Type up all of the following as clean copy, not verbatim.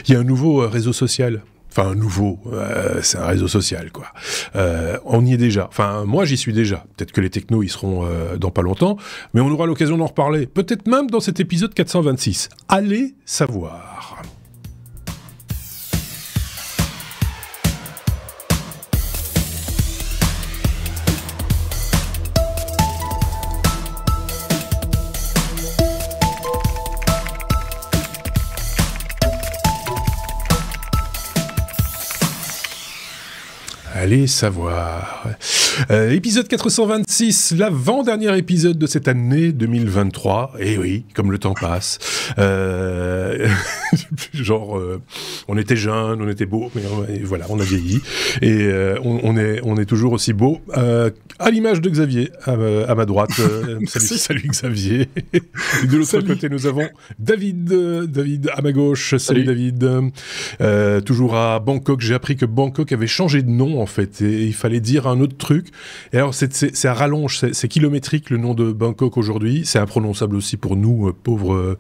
Il y a un nouveau réseau social. Enfin, un nouveau, c'est un réseau social, quoi. On y est déjà. Enfin, moi, j'y suis déjà. Peut-être que les technos y seront dans pas longtemps, mais on aura l'occasion d'en reparler. Peut-être même dans cet épisode 426. Allez savoir. Allez savoir. Épisode 426, l'avant-dernier épisode de cette année 2023. Et oui, comme le temps passe. On était jeunes, on était beaux, mais voilà, on a vieilli. Et on est toujours aussi beaux. À l'image de Xavier, à ma droite. Salut Xavier. Et de l'autre côté, nous avons David à ma gauche. Salut David. Toujours à Bangkok. J'ai appris que Bangkok avait changé de nom, en fait, et il fallait dire un autre truc. Et alors, c'est à rallonge, c'est kilométrique le nom de Bangkok aujourd'hui. C'est imprononçable aussi pour nous, pauvres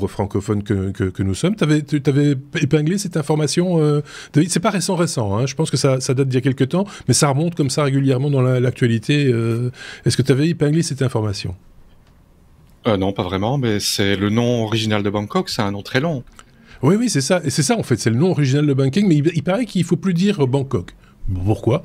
francophones que nous sommes. T'avais épinglé cette information, David. C'est pas récent, hein. Je pense que ça date d'il y a quelques temps, mais ça remonte comme ça régulièrement dans l'actualité. Est-ce que tu avais épinglé cette information ? Non, pas vraiment, mais c'est le nom original de Bangkok, c'est un nom très long. Oui, c'est ça. Et c'est ça, en fait, c'est le nom original de Bangkok, mais il paraît qu'il faut plus dire Bangkok. Pourquoi ?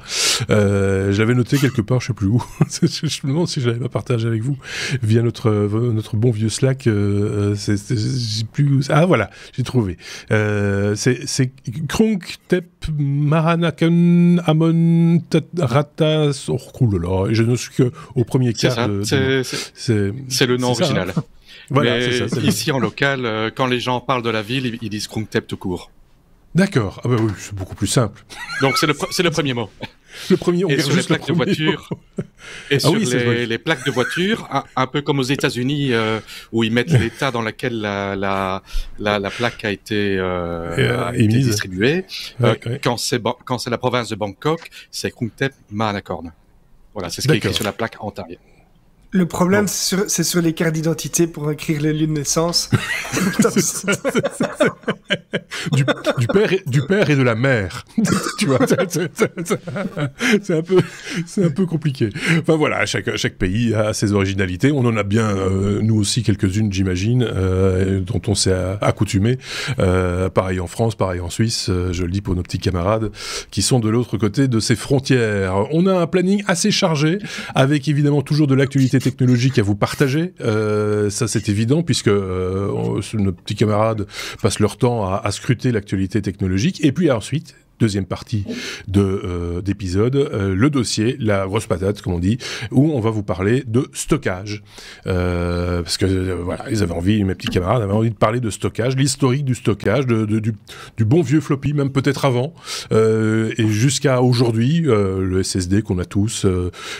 Je l'avais noté quelque part, je sais plus où. Je me demande si je l'avais pas partagé avec vous via notre bon vieux Slack. J'ai plus. Ah voilà, j'ai trouvé. C'est Krungthep Mahanakan Amon Rata. Oh là là, je ne suis qu'au premier quart. C'est le nom original. Ça, hein. Voilà, c'est ça. Ici en local, quand les gens parlent de la ville, ils disent Krungthep tout court. D'accord. Ah bah oui, c'est beaucoup plus simple. Donc c'est le premier mot. Le premier, on et garde sur les juste plaques de voiture. Et sur les plaques de voiture, un peu comme aux États-Unis où ils mettent l'état dans lequel la plaque a été distribuée. Quand c'est la province de Bangkok, c'est Krungthep Mahanakorn. Voilà, c'est ce qui est écrit sur la plaque en taille. Le problème, c'est sur les cartes d'identité pour écrire les lieux de naissance. du père et de la mère. Tu vois, c'est un peu compliqué. Enfin voilà, chaque pays a ses originalités. On en a bien, nous aussi, quelques-unes, j'imagine, dont on s'est accoutumé. Pareil en France, pareil en Suisse. Je le dis pour nos petits camarades qui sont de l'autre côté de ces frontières. On a un planning assez chargé, avec évidemment toujours de l'actualité technologique à vous partager, ça c'est évident puisque nos petits camarades passent leur temps à scruter l'actualité technologique, et puis ensuite deuxième partie d'épisode, le dossier, la grosse patate comme on dit, où on va vous parler de stockage, parce que voilà, ils avaient envie, mes petits camarades avaient envie de parler de stockage, l'historique du stockage, du bon vieux floppy, même peut-être avant, et jusqu'à aujourd'hui, le SSD qu'on a tous,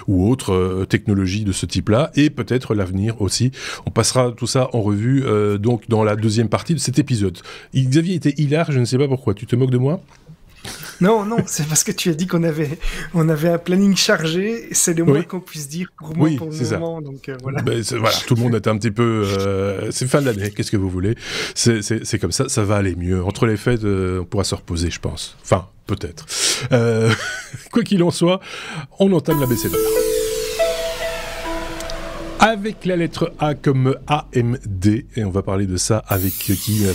ou autre technologie de ce type-là, et peut-être l'avenir aussi. On passera tout ça en revue donc dans la deuxième partie de cet épisode. Xavier était hilar, je ne sais pas pourquoi, tu te moques de moi ? Non, c'est parce que tu as dit qu'on avait un planning chargé, c'est le moins qu'on puisse dire pour moi pour le moment, donc voilà. Voilà, tout le monde est un petit peu... c'est fin de l'année, qu'est-ce que vous voulez ? C'est comme ça, ça va aller mieux. Entre les fêtes, on pourra se reposer, je pense. Enfin, peut-être. Quoi qu'il en soit, on entame l'abécédaire. Avec la lettre A comme AMD, et on va parler de ça avec qui ?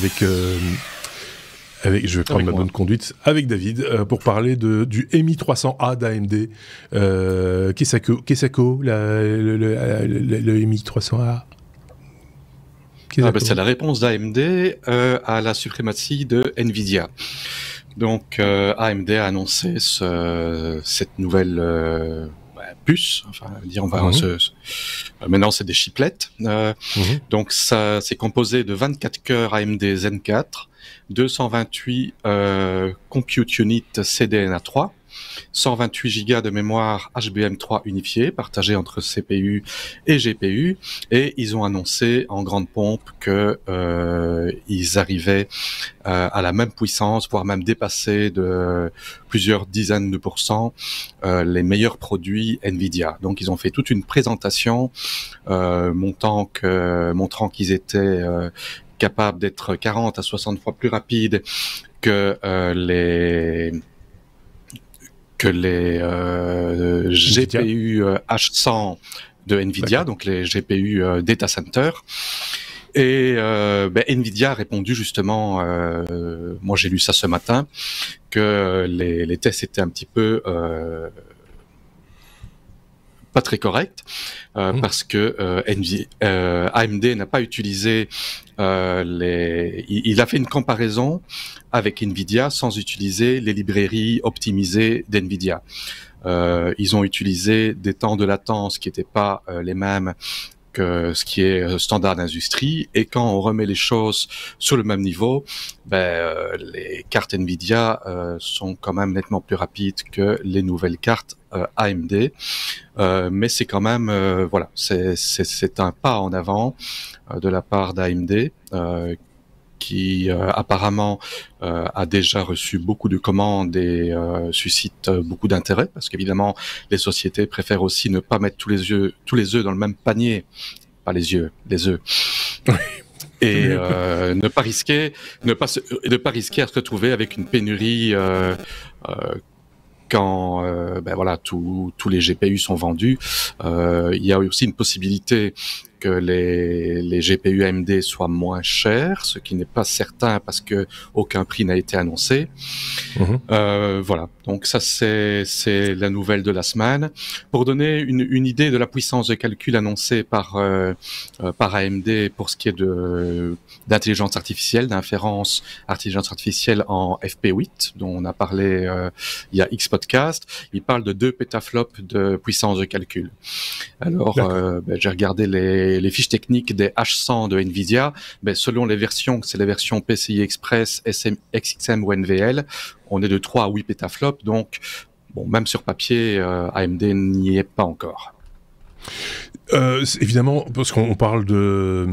Je vais prendre ma bonne conduite avec David pour parler du MI 300A d'AMD. Qu'est-ce que le MI 300A ? C'est la réponse d'AMD à la suprématie de Nvidia. Donc AMD a annoncé cette nouvelle puce. Enfin, maintenant c'est des chiplets. Donc ça, c'est composé de 24 cœurs AMD Zen 4. 228 Compute Unit CDNA3, 128 Go de mémoire HBM3 unifiée, partagée entre CPU et GPU, et ils ont annoncé en grande pompe que ils arrivaient à la même puissance, voire même dépasser de plusieurs dizaines de pourcents les meilleurs produits Nvidia. Donc ils ont fait toute une présentation montrant qu'ils étaient capable d'être 40 à 60 fois plus rapide que les GPU H100 de Nvidia, donc les GPU Data Center. Et Nvidia a répondu justement, moi j'ai lu ça ce matin, que les tests étaient un petit peu pas très corrects, parce que AMD n'a pas utilisé il a fait une comparaison avec Nvidia sans utiliser les librairies optimisées d'Nvidia. Ils ont utilisé des temps de latence qui n'étaient pas les mêmes que ce qui est standard d'industrie, et quand on remet les choses sur le même niveau, les cartes Nvidia sont quand même nettement plus rapides que les nouvelles cartes AMD, mais c'est quand même voilà, c'est un pas en avant de la part d'AMD, qui apparemment a déjà reçu beaucoup de commandes et suscite beaucoup d'intérêt, parce qu'évidemment les sociétés préfèrent aussi ne pas mettre tous les œufs dans le même panier, pas les œufs. Et ne pas risquer à se retrouver avec une pénurie quand tous les GPU sont vendus. Il y a aussi une possibilité que les GPU AMD soient moins chers, ce qui n'est pas certain parce que aucun prix n'a été annoncé. Voilà, donc ça c'est la nouvelle de la semaine. Pour donner une idée de la puissance de calcul annoncée par AMD pour ce qui est d'intelligence artificielle, d'inférence artificielle en FP8, dont on a parlé il y a X podcast, il parle de 2 pétaflops de puissance de calcul. Alors j'ai regardé les fiches techniques des H100 de Nvidia, selon les versions, c'est les versions PCI Express, XXM ou NVL, on est de 3 à 8 pétaflops, donc bon, même sur papier, AMD n'y est pas encore. Évidemment, parce qu'on parle de,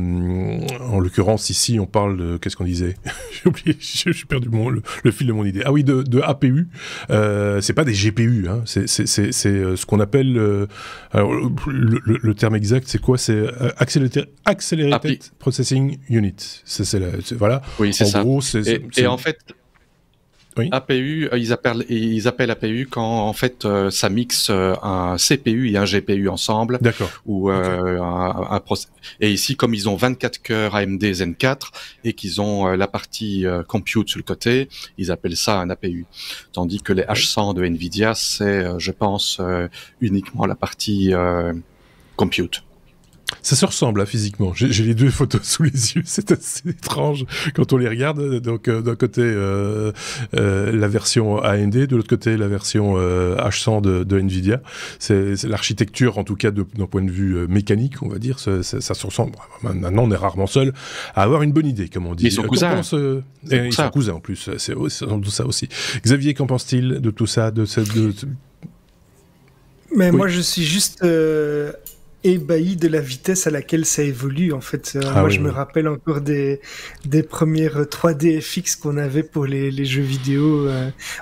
en l'occurrence ici, on parle de, qu'est-ce qu'on disait? J'ai oublié, j'ai perdu le fil de mon idée. Ah oui, de APU. C'est pas des GPU, hein. C'est ce qu'on appelle, alors, le terme exact, c'est quoi? C'est Accelerated Processing Unit. Voilà. Oui, c'est ça. Gros, et en fait, oui. APU, ils appellent APU quand en fait ça mixe un CPU et un GPU ensemble. D'accord. Ou et ici, comme ils ont 24 cœurs AMD Zen 4 et qu'ils ont la partie compute sur le côté, ils appellent ça un APU. Tandis que les H100 de Nvidia, c'est, je pense, uniquement la partie compute. Ça se ressemble là, physiquement. J'ai les deux photos sous les yeux. C'est assez étrange quand on les regarde. Donc d'un côté la version AMD, de l'autre côté la version H100 de Nvidia. C'est l'architecture, en tout cas d'un point de vue mécanique, on va dire. Ça se ressemble. Maintenant, on est rarement seul à avoir une bonne idée, comme on dit. Ils sont cousins. Ils sont cousins en plus. C'est sans doute ça aussi. Xavier, qu'en pense-t-il de tout ça, Mais oui. Moi, je suis juste ébahi de la vitesse à laquelle ça évolue, en fait. Je me rappelle encore des premières 3D FX qu'on avait pour les jeux vidéo,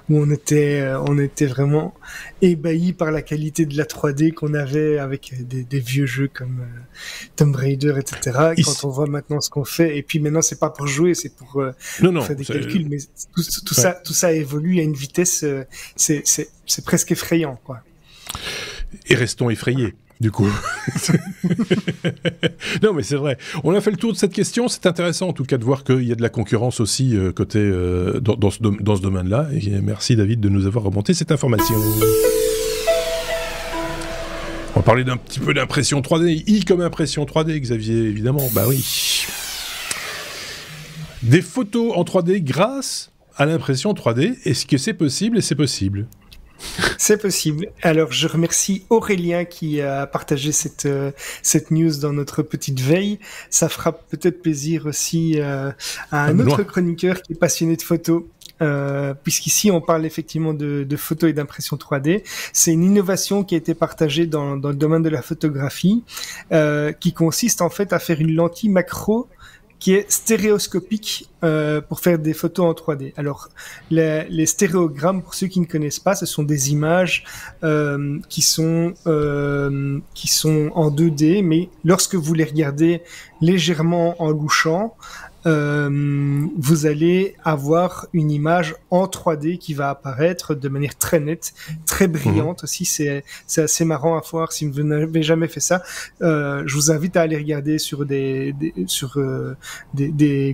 où on était vraiment ébahi par la qualité de la 3D qu'on avait avec des vieux jeux comme Tomb Raider, etc. Quand on voit maintenant ce qu'on fait, et puis maintenant c'est pas pour jouer, c'est pour faire des calculs, mais tout ça évolue à une vitesse, c'est presque effrayant, quoi. Et restons effrayés. Du coup. Non, mais c'est vrai. On a fait le tour de cette question. C'est intéressant, en tout cas, de voir qu'il y a de la concurrence aussi côté dans ce domaine-là. Et merci, David, de nous avoir remonté cette information. On va parler d'un petit peu d'impression 3D. I comme impression 3D, Xavier, évidemment. Bah oui. Des photos en 3D grâce à l'impression 3D. Est-ce que c'est possible? Et c'est possible. C'est possible. Alors, je remercie Aurélien qui a partagé cette news dans notre petite veille. Ça fera peut-être plaisir aussi à un autre chroniqueur qui est passionné de photos. Puisqu'ici on parle effectivement de photos et d'impression 3D. C'est une innovation qui a été partagée dans le domaine de la photographie, qui consiste en fait à faire une lentille macro qui est stéréoscopique pour faire des photos en 3D. Alors, les stéréogrammes, pour ceux qui ne connaissent pas, ce sont des images qui sont en 2D, mais lorsque vous les regardez légèrement en louchant, vous allez avoir une image en 3D qui va apparaître de manière très nette, très brillante aussi. C'est assez marrant à voir si vous n'avez jamais fait ça. Je vous invite à aller regarder sur des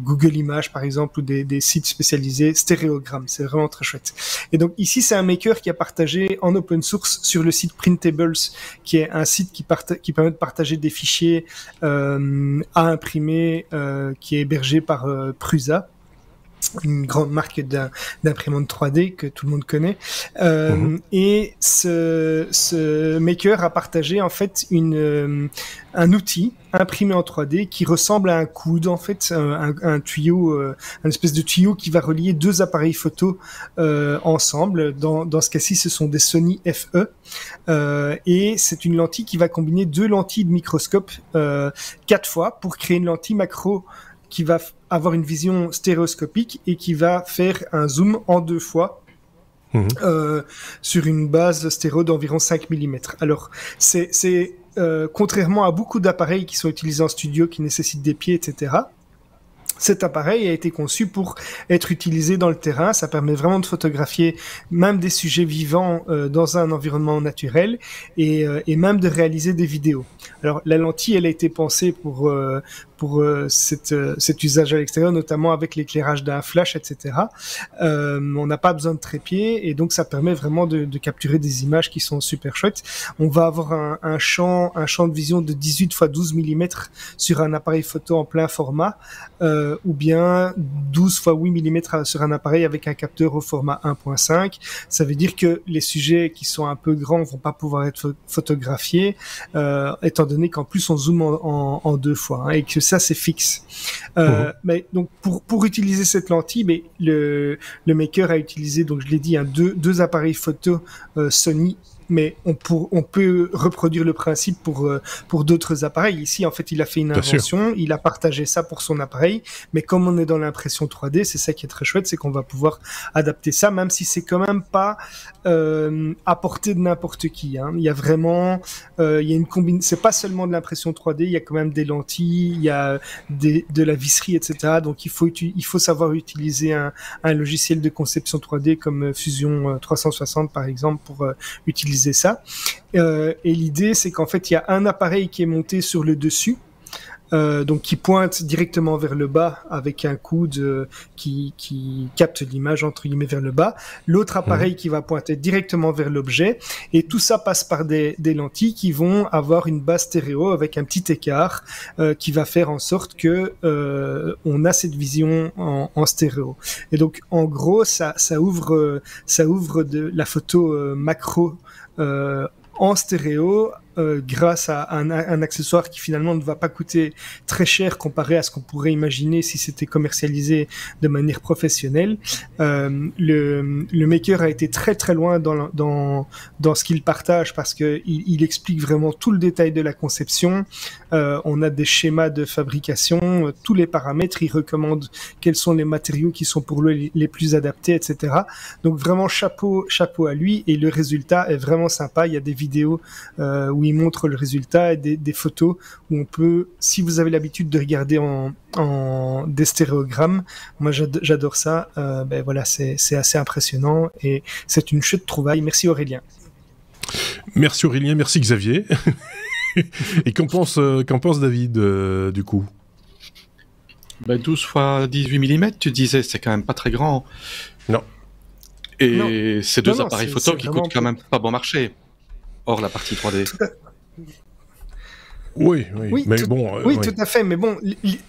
Google Images par exemple ou des sites spécialisés stéréogrammes. C'est vraiment très chouette. Et donc ici c'est un maker qui a partagé en open source sur le site Printables, qui est un site qui permet de partager des fichiers à imprimer, qui est hébergé par Prusa, une grande marque d'imprimante 3D que tout le monde connaît. Et ce maker a partagé en fait un outil imprimé en 3D qui ressemble à un coude, en fait, un tuyau, une espèce de tuyau qui va relier deux appareils photo ensemble. Dans ce cas-ci, ce sont des Sony FE. Et c'est une lentille qui va combiner deux lentilles de microscope 4 fois pour créer une lentille macro qui va avoir une vision stéréoscopique et qui va faire un zoom en 2 fois sur une base stéréo d'environ 5 mm. Alors, c'est contrairement à beaucoup d'appareils qui sont utilisés en studio, qui nécessitent des pieds, etc., cet appareil a été conçu pour être utilisé dans le terrain. Ça permet vraiment de photographier même des sujets vivants dans un environnement naturel et même de réaliser des vidéos. Alors la lentille, elle a été pensée pour cet usage à l'extérieur, notamment avec l'éclairage d'un flash, etc. On n'a pas besoin de trépied et donc ça permet vraiment de capturer des images qui sont super chouettes. On va avoir un champ de vision de 18 x 12 mm sur un appareil photo en plein format, ou bien 12 x 8 mm sur un appareil avec un capteur au format 1.5. Ça veut dire que les sujets qui sont un peu grands vont pas pouvoir être photographiés, étant donné qu'en plus on zoome en 2 fois, hein, et que ça c'est fixe. Mais donc pour utiliser cette lentille, mais le maker a utilisé, donc je l'ai dit, deux appareils photo Sony. Mais on peut reproduire le principe pour d'autres appareils. Ici, en fait, il a fait une invention, il a partagé ça pour son appareil, mais comme on est dans l'impression 3D, c'est ça qui est très chouette, c'est qu'on va pouvoir adapter ça, même si c'est quand même pas à portée de n'importe qui, hein. Il y a vraiment, il y a une c'est pas seulement de l'impression 3D, il y a quand même des lentilles, il y a de la visserie, etc. Donc il faut savoir utiliser un logiciel de conception 3D comme Fusion 360 par exemple pour utiliser ça. Et l'idée, c'est qu'en fait, il y a un appareil qui est monté sur le dessus, donc qui pointe directement vers le bas avec un coude qui capte l'image entre guillemets vers le bas. L'autre appareil qui va pointer directement vers l'objet. Et tout ça passe par des lentilles qui vont avoir une base stéréo avec un petit écart qui va faire en sorte que on a cette vision en stéréo. Et donc, en gros, ça ouvre de la photo macro en stéréo grâce à un accessoire qui finalement ne va pas coûter très cher comparé à ce qu'on pourrait imaginer si c'était commercialisé de manière professionnelle. Le maker a été très très loin dans ce qu'il partage parce que il explique vraiment tout le détail de la conception. On a des schémas de fabrication, tous les paramètres, il recommande quels sont les matériaux qui sont pour lui les plus adaptés, etc. Donc vraiment chapeau à lui, et le résultat est vraiment sympa. Il y a des vidéos où il montre le résultat et des photos où on peut, si vous avez l'habitude de regarder en des stéréogrammes, moi j'adore ça, ben voilà, c'est assez impressionnant et c'est une chouette trouvaille. Merci Aurélien. Merci Aurélien, merci Xavier. Et qu'en pense David du coup? 12 x 18 mm, tu disais, c'est quand même pas très grand. Non. Et ces deux appareils photo qui coûtent quand même pas bon marché, hors la partie 3D. Oui, mais bon... oui, tout à fait, mais bon,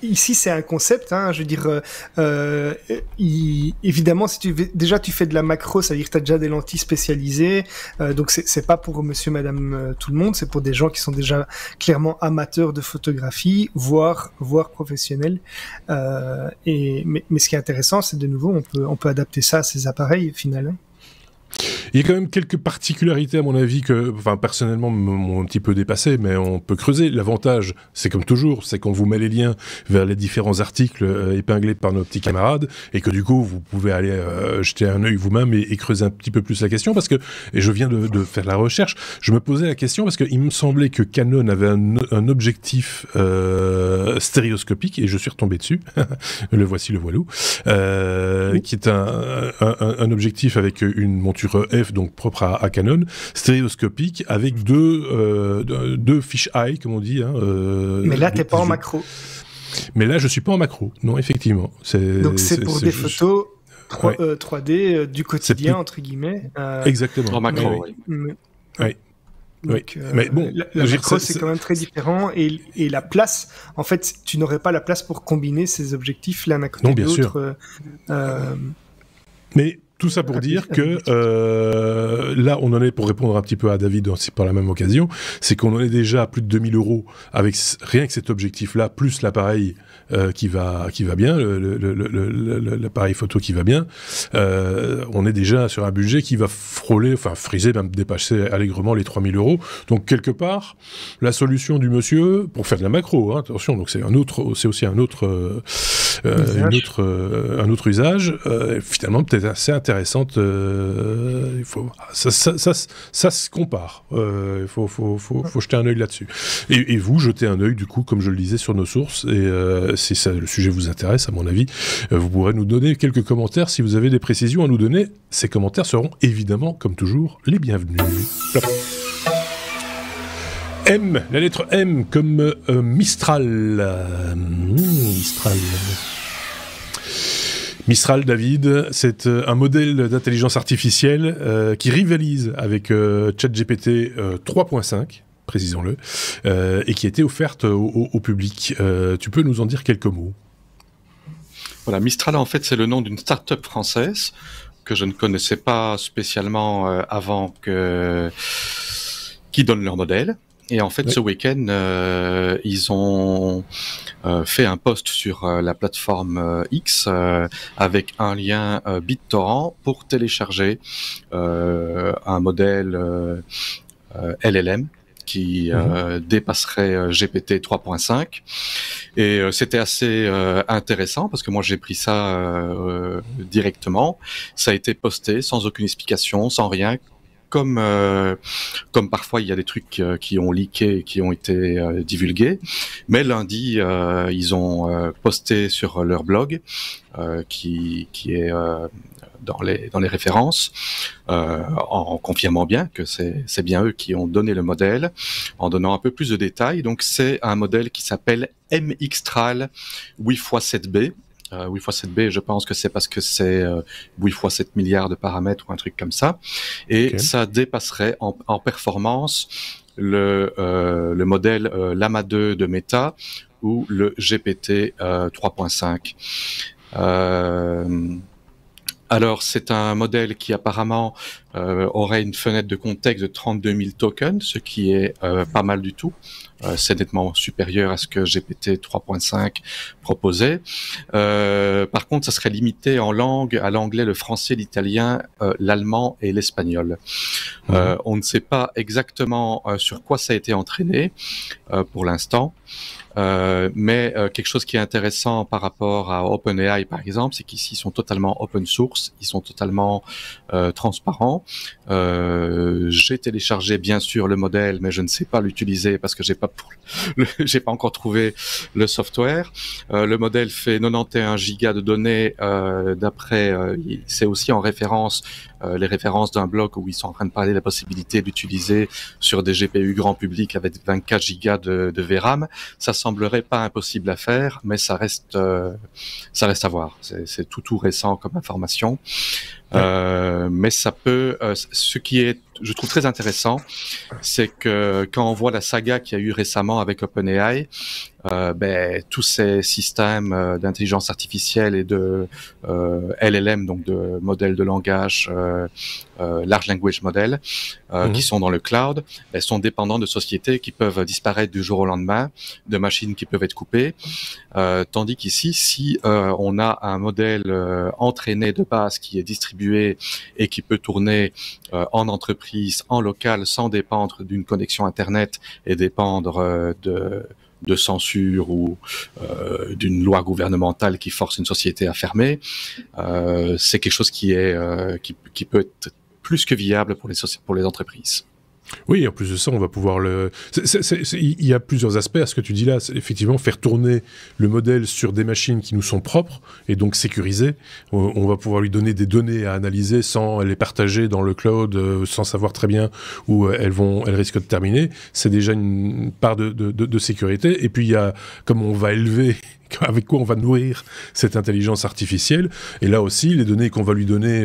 ici c'est un concept, hein, je veux dire, évidemment, si tu fais de la macro, ça veut dire que tu as déjà des lentilles spécialisées, donc c'est pas pour monsieur, madame, tout le monde, c'est pour des gens qui sont déjà clairement amateurs de photographie, voire professionnels, mais ce qui est intéressant, c'est de nouveau, on peut adapter ça à ces appareils, finalement. Il y a quand même quelques particularités à mon avis que, enfin personnellement, m'ont un petit peu dépassé, mais on peut creuser. L'avantage, c'est comme toujours, c'est qu'on vous met les liens vers les différents articles épinglés par nos petits camarades, et que du coup, vous pouvez aller jeter un œil vous-même et creuser un petit peu plus la question, parce que, et je viens de faire la recherche, je me posais la question parce qu'il me semblait que Canon avait un objectif stéréoscopique, et je suis retombé dessus, le voici, le voilou, qui est un objectif avec une monture F, donc propre à Canon, stéréoscopique, avec deux fish eye, comme on dit. Mais là, t'es pas en macro. Mais là, je suis pas en macro, non, effectivement. Donc c'est pour des photos 3D du quotidien, entre guillemets. Exactement. En macro, oui. Donc, mais bon, la macro, c'est quand même très différent, et la place, en fait, tu n'aurais pas la place pour combiner ces objectifs l'un à côté de l'autre. Mais tout ça pour dire que là, on en est, pour répondre un petit peu à David aussi par la même occasion, c'est qu'on en est déjà à plus de 2000 € avec rien que cet objectif-là, plus l'appareil qui va bien, l'appareil photo qui va bien. On est déjà sur un budget qui va frôler, enfin friser, même dépasser allègrement les 3000 €. Donc quelque part, la solution du monsieur, pour faire de la macro, attention, donc c'est aussi un autre usage, finalement peut-être assez intéressante. Ça se compare. Il faut jeter un œil là-dessus. Et vous jetez un œil, du coup, comme je le disais, sur nos sources. Et si le sujet vous intéresse, à mon avis, vous pourrez nous donner quelques commentaires si vous avez des précisions à nous donner. Ces commentaires seront évidemment, comme toujours, les bienvenus. M, la lettre M comme Mistral. Mistral, David, c'est un modèle d'intelligence artificielle qui rivalise avec ChatGPT 3.5, précisons-le, et qui a été offerte au public. Tu peux nous en dire quelques mots? Voilà, Mistral, en fait, c'est le nom d'une start-up française que je ne connaissais pas spécialement avant qui donne leur modèle. Et en fait, ce week-end, ils ont fait un post sur la plateforme X avec un lien BitTorrent pour télécharger un modèle LLM qui dépasserait GPT 3.5. Et c'était assez intéressant parce que moi j'ai pris ça directement. Ça a été posté sans aucune explication, sans rien. Comme parfois il y a des trucs qui ont leaké, qui ont été divulgués, mais lundi ils ont posté sur leur blog qui est dans les références en confirmant bien que c'est bien eux qui ont donné le modèle, en donnant un peu plus de détails. Donc c'est un modèle qui s'appelle MXtral 8x7B. 8x7B, je pense que c'est parce que c'est 8x7 milliards de paramètres ou un truc comme ça. Et ça dépasserait en performance le modèle Llama 2 de Meta ou le GPT 3.5. Alors, c'est un modèle qui apparemment aurait une fenêtre de contexte de 32 000 tokens, ce qui est pas mal du tout. C'est nettement supérieur à ce que GPT 3.5 proposait. Par contre, ça serait limité en langue à l'anglais, le français, l'italien, l'allemand et l'espagnol. On ne sait pas exactement sur quoi ça a été entraîné pour l'instant. Mais quelque chose qui est intéressant par rapport à OpenAI par exemple, c'est qu'ici ils sont totalement open source, ils sont totalement transparents. J'ai téléchargé bien sûr le modèle, mais je ne sais pas l'utiliser parce que j'ai pas encore trouvé le software. Le modèle fait 91 gigas de données. D'après, c'est aussi en référence les références d'un blog où ils sont en train de parler de la possibilité d'utiliser sur des GPU grand public avec 24 gigas de VRAM. Ça semblerait pas impossible à faire, mais ça reste à voir. C'est tout récent comme information. Mais ça peut, ce qui est je trouve très intéressant, c'est que quand on voit la saga qu'il y a eu récemment avec OpenAI, tous ces systèmes d'intelligence artificielle et de LLM, donc de modèles de langage, large language model, qui sont dans le cloud, sont dépendants de sociétés qui peuvent disparaître du jour au lendemain, de machines qui peuvent être coupées, tandis qu'ici, si on a un modèle entraîné de base qui est distribué et qui peut tourner en entreprise, en local, sans dépendre d'une connexion Internet et dépendre de censure ou d'une loi gouvernementale qui force une société à fermer, c'est quelque chose qui peut être plus que viable pour les entreprises. Oui, en plus de ça, on va pouvoir il y a plusieurs aspects à ce que tu dis là. C'est effectivement faire tourner le modèle sur des machines qui nous sont propres et donc sécurisées. On va pouvoir lui donner des données à analyser sans les partager dans le cloud, sans savoir très bien où elles risquent de terminer. C'est déjà une part de sécurité. Et puis il y a, comme on va élever, avec quoi on va nourrir cette intelligence artificielle. Et là aussi, les données qu'on va lui donner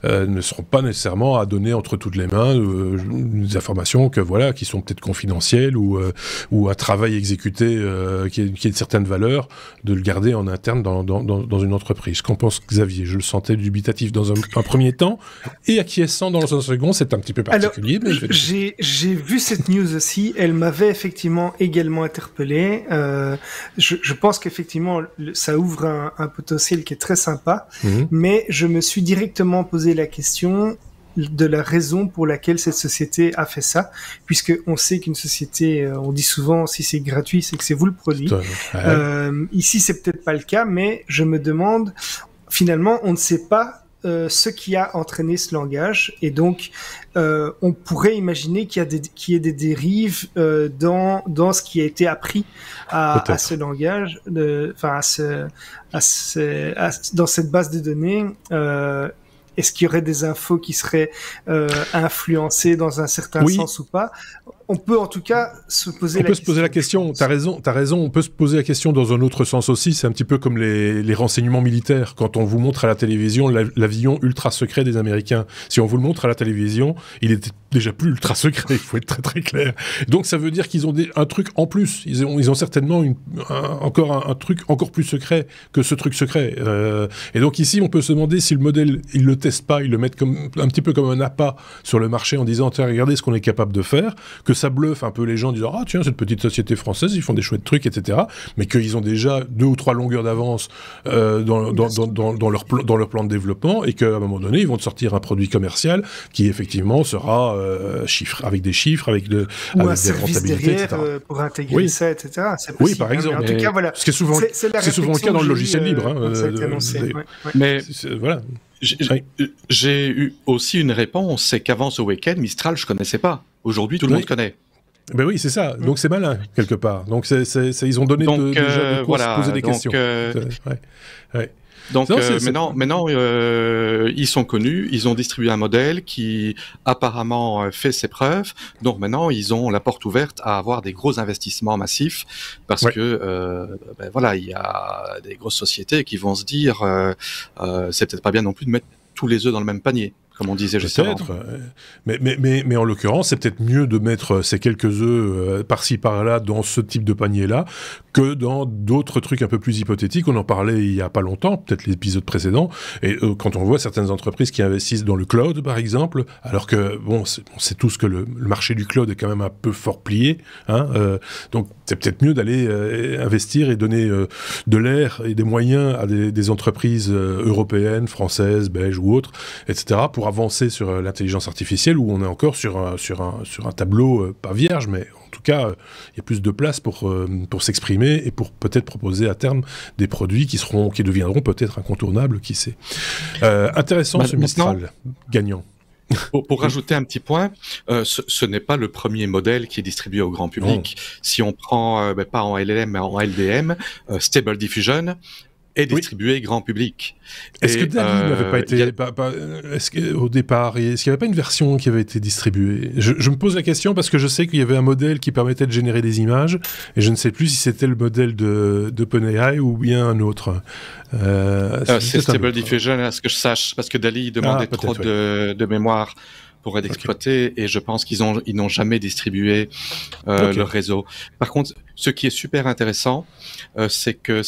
ne seront pas nécessairement à donner entre toutes les mains, des informations qui sont peut-être confidentielles ou un travail exécuté qui est de certaines valeurs, de le garder en interne dans une entreprise. Qu'en pense Xavier? Je le sentais dubitatif dans un premier temps et acquiescent dans un second. C'est un petit peu particulier. Alors, mais j'ai vu cette news aussi. Elle m'avait effectivement également interpellé. Je pense qu'effectivement, ça ouvre un potentiel qui est très sympa, mais je me suis directement posé la question de la raison pour laquelle cette société a fait ça, puisque on sait qu'une société, on dit souvent, si c'est gratuit, c'est que c'est vous le produit. Ici, c'est peut-être pas le cas, mais je me demande, finalement, on ne sait pas ce qui a entraîné ce langage, et donc on pourrait imaginer qu'il y ait des dérives dans ce qui a été appris à ce langage, dans cette base de données. Est-ce qu'il y aurait des infos qui seraient influencées dans un certain sens ou pas? On peut en tout cas se poser la question. T'as raison. On peut se poser la question dans un autre sens aussi. C'est un petit peu comme les renseignements militaires. Quand on vous montre à la télévision l'avion ultra secret des Américains, si on vous le montre à la télévision, il est déjà plus ultra secret. Il faut être très très clair. Donc ça veut dire qu'ils ont un truc en plus. Ils ont certainement encore un truc encore plus secret que ce truc secret. Et donc ici, on peut se demander si le modèle, ils le testent pas, ils le mettent un petit peu comme un appât sur le marché en disant tiens, regardez ce qu'on est capable de faire, que ça bluffe un peu les gens en disant ah tiens, cette petite société française, ils font des chouettes trucs, etc. Mais qu'ils ont déjà 2 ou 3 longueurs d'avance dans leur plan de développement, et qu'à un moment donné, ils vont te sortir un produit commercial qui effectivement sera avec des chiffres, avec des rentabilités, derrière, etc. Pour intégrer ça, etc. Oui, par exemple. En tout cas, voilà. Ce qui est souvent le cas dans le logiciel libre. Mais voilà. J'ai eu aussi une réponse, c'est qu'avant ce week-end, Mistral, je connaissais pas. Aujourd'hui, tout le monde connaît. Ben oui, c'est ça. Donc c'est malin, quelque part. Donc ils ont donné déjà de quoi se poser des questions. Donc maintenant, ils sont connus, ils ont distribué un modèle qui apparemment fait ses preuves. Donc maintenant, ils ont la porte ouverte à avoir des gros investissements massifs parce que il y a des grosses sociétés qui vont se dire c'est peut-être pas bien non plus de mettre tous les œufs dans le même panier, comme on disait juste avant. Mais en l'occurrence, c'est peut-être mieux de mettre ces quelques œufs par-ci par-là dans ce type de panier-là que dans d'autres trucs un peu plus hypothétiques. On en parlait il y a pas longtemps, peut-être l'épisode précédent, et quand on voit certaines entreprises qui investissent dans le cloud, par exemple, alors que, on sait tous que le marché du cloud est quand même un peu fort plié, donc c'est peut-être mieux d'aller investir et donner de l'air et des moyens à des entreprises européennes, françaises, belges ou autres, etc., pour avancer sur l'intelligence artificielle, où on est encore sur un tableau pas vierge, mais en tout cas, il y a plus de place pour s'exprimer et pour peut-être proposer à terme des produits qui deviendront peut-être incontournables, qui sait. Intéressant ce Mistral gagnant. Pour rajouter un petit point, ce n'est pas le premier modèle qui est distribué au grand public. Si on prend, pas en LLM, mais en LDM, Stable Diffusion est distribué grand public. Est-ce que DALL-E n'avait pas été... au départ, est-ce qu'il n'y avait pas une version qui avait été distribuée? Je me pose la question parce que je sais qu'il y avait un modèle qui permettait de générer des images, et je ne sais plus si c'était le modèle d'OpenAI ou bien un autre. C'est Stable Diffusion, à ce que je sache, parce que DALL-E demandait trop de mémoire pour être exploité, et je pense qu'ils n'ont jamais distribué leur réseau. Par contre, ce qui est super intéressant, c'est que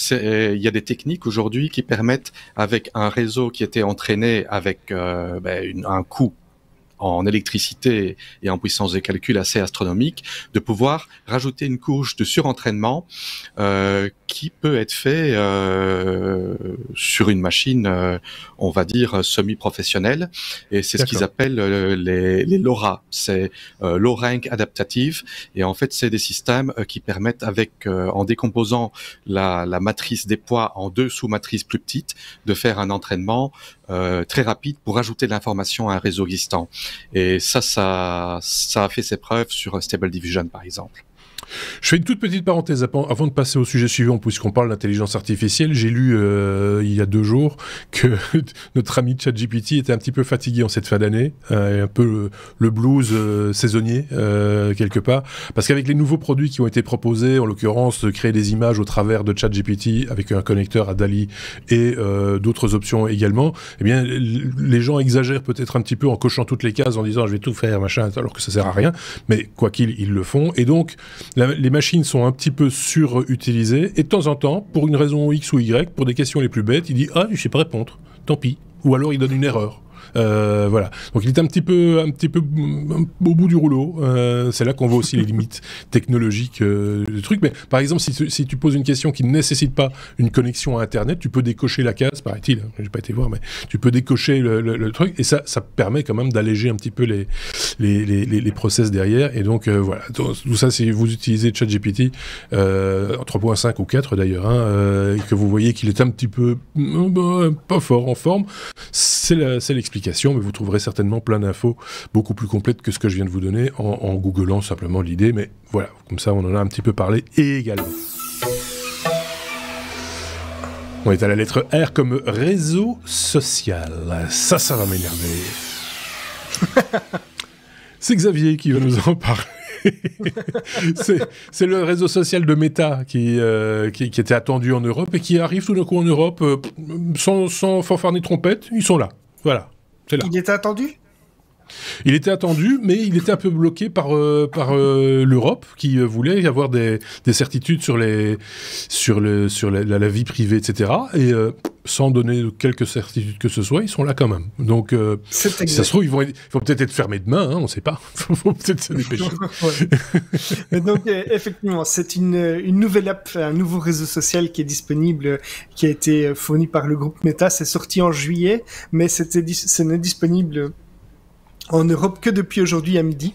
il y a des techniques aujourd'hui qui permettent, avec un réseau qui était entraîné avec un coût en électricité et en puissance de calcul assez astronomique, de pouvoir rajouter une couche de surentraînement qui peut être fait sur une machine, on va dire, semi-professionnelle. Et c'est ce qu'ils appellent les LoRa. C'est Low Rank Adaptative. Et en fait, c'est des systèmes qui permettent, en décomposant la matrice des poids en 2 sous-matrices plus petites, de faire un entraînement très rapide pour ajouter de l'information à un réseau existant. Et ça a fait ses preuves sur Stable Diffusion, par exemple. Je fais une toute petite parenthèse avant de passer au sujet suivant, puisqu'on parle d'intelligence artificielle. J'ai lu il y a 2 jours que notre ami ChatGPT était un petit peu fatigué en cette fin d'année, un peu le blues saisonnier quelque part, parce qu'avec les nouveaux produits qui ont été proposés, en l'occurrence créer des images au travers de ChatGPT avec un connecteur à DALL-E et d'autres options également, eh bien les gens exagèrent peut-être un petit peu en cochant toutes les cases en disant je vais tout faire machin, alors que ça sert à rien, mais quoi qu'ils, ils le font, et donc les machines sont un petit peu surutilisées, et de temps en temps, pour une raison X ou Y, pour des questions les plus bêtes, il dit « Ah, je sais pas répondre, tant pis ». Ou alors il donne une erreur. Voilà. Donc il est un petit peu au bout du rouleau. C'est là qu'on voit aussi les limites technologiques du truc. Mais par exemple, si tu poses une question qui ne nécessite pas une connexion à Internet, tu peux décocher la case, paraît-il. J'ai pas été voir, mais tu peux décocher le truc, et ça permet quand même d'alléger un petit peu les process derrière. Et donc voilà. Tout ça, si vous utilisez ChatGPT 3.5 ou 4 d'ailleurs, et que vous voyez qu'il est un petit peu pas fort en forme, c'est l'explication. Mais vous trouverez certainement plein d'infos beaucoup plus complètes que ce que je viens de vous donner en googlant simplement l'idée. Mais voilà, comme ça on en a un petit peu parlé également. On est à la lettre R comme réseau social. Ça va m'énerver. C'est Xavier qui va nous en parler. c'est le réseau social de Meta qui était attendu en Europe et qui arrive tout d'un coup en Europe sans fanfarner trompette. Ils sont là. Voilà. Il était attendu ? Il était attendu, mais il était un peu bloqué par l'Europe qui voulait avoir des certitudes sur la vie privée, etc. Et sans donner quelque certitude que ce soit, ils sont là quand même. Donc, si ça se trouve, ils vont peut-être être fermés demain, on ne sait pas. Il faut peut-être se dépêcher. Donc, effectivement, c'est une nouvelle app, un nouveau réseau social qui est disponible, qui a été fourni par le groupe Meta. C'est sorti en juillet, mais ce n'est disponible en Europe que depuis aujourd'hui à midi.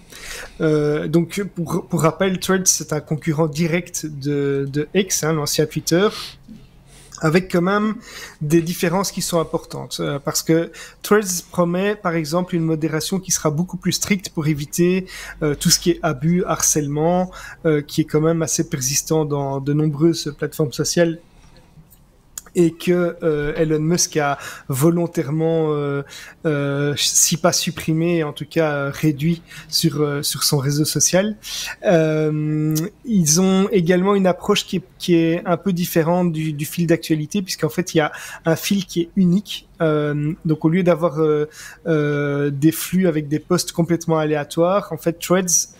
Donc, pour rappel, Threads, c'est un concurrent direct de X, l'ancien Twitter, avec quand même des différences qui sont importantes. Parce que Threads promet, par exemple, une modération qui sera beaucoup plus stricte pour éviter tout ce qui est abus, harcèlement, qui est quand même assez persistant dans de nombreuses plateformes sociales, et que Elon Musk a volontairement, si pas supprimé, en tout cas réduit sur son réseau social. Ils ont également une approche qui est un peu différente du fil d'actualité, puisqu'en fait il y a un fil qui est unique. Donc au lieu d'avoir des flux avec des posts complètement aléatoires, en fait Threads,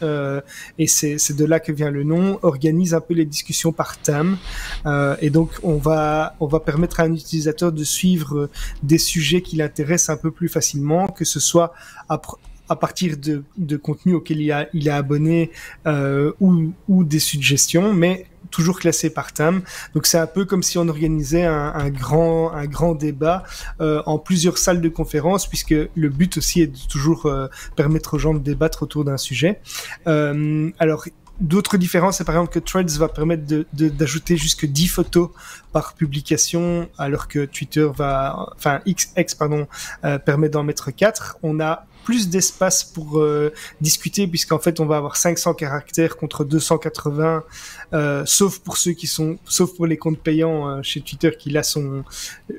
et c'est de là que vient le nom, organise un peu les discussions par thème, et donc on va permettre à un utilisateur de suivre des sujets qui l'intéressent un peu plus facilement, que ce soit à partir de contenus auxquels il est abonné, ou des suggestions, mais toujours classé par thème. Donc c'est un peu comme si on organisait un grand débat en plusieurs salles de conférence, puisque le but aussi est de toujours permettre aux gens de débattre autour d'un sujet. Alors d'autres différences, c'est par exemple que Threads va permettre d'ajouter jusque 10 photos par publication, alors que X permet d'en mettre 4. On a plus d'espace pour discuter, puisqu'en fait on va avoir 500 caractères contre 280, sauf pour les comptes payants chez Twitter, qui là sont,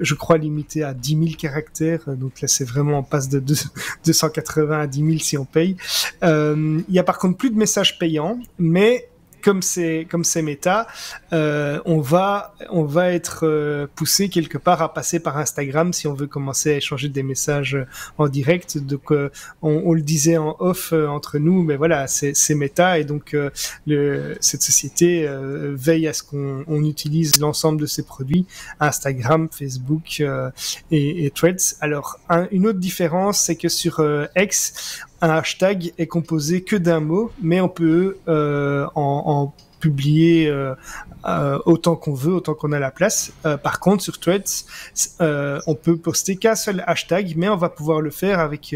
je crois, limités à 10 000 caractères. Donc là c'est vraiment, on passe de 280 à 10 000 si on paye. Il y a par contre plus de messages payants, mais comme c'est méta, on va être poussé quelque part à passer par Instagram si on veut commencer à échanger des messages en direct. Donc on le disait en off entre nous, mais voilà, c'est méta, et donc cette société veille à ce qu'on utilise l'ensemble de ses produits, Instagram, Facebook et Threads. Alors une autre différence, c'est que sur X, un hashtag est composé que d'un mot, mais on peut en publier autant qu'on veut, autant qu'on a la place. Par contre, sur Threads, on peut poster qu'un seul hashtag, mais on va pouvoir le faire avec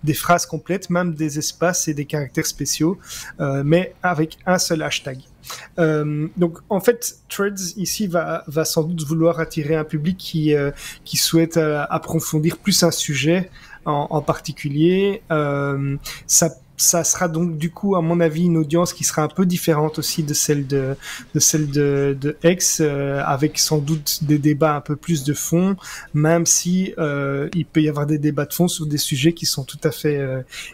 des phrases complètes, même des espaces et des caractères spéciaux, mais avec un seul hashtag. Donc en fait, Threads ici va sans doute vouloir attirer un public qui souhaite approfondir plus un sujet en particulier. Ça sera donc du coup, à mon avis, une audience qui sera un peu différente aussi de celle de X, avec sans doute des débats un peu plus de fond, même si il peut y avoir des débats de fond sur des sujets qui sont tout à fait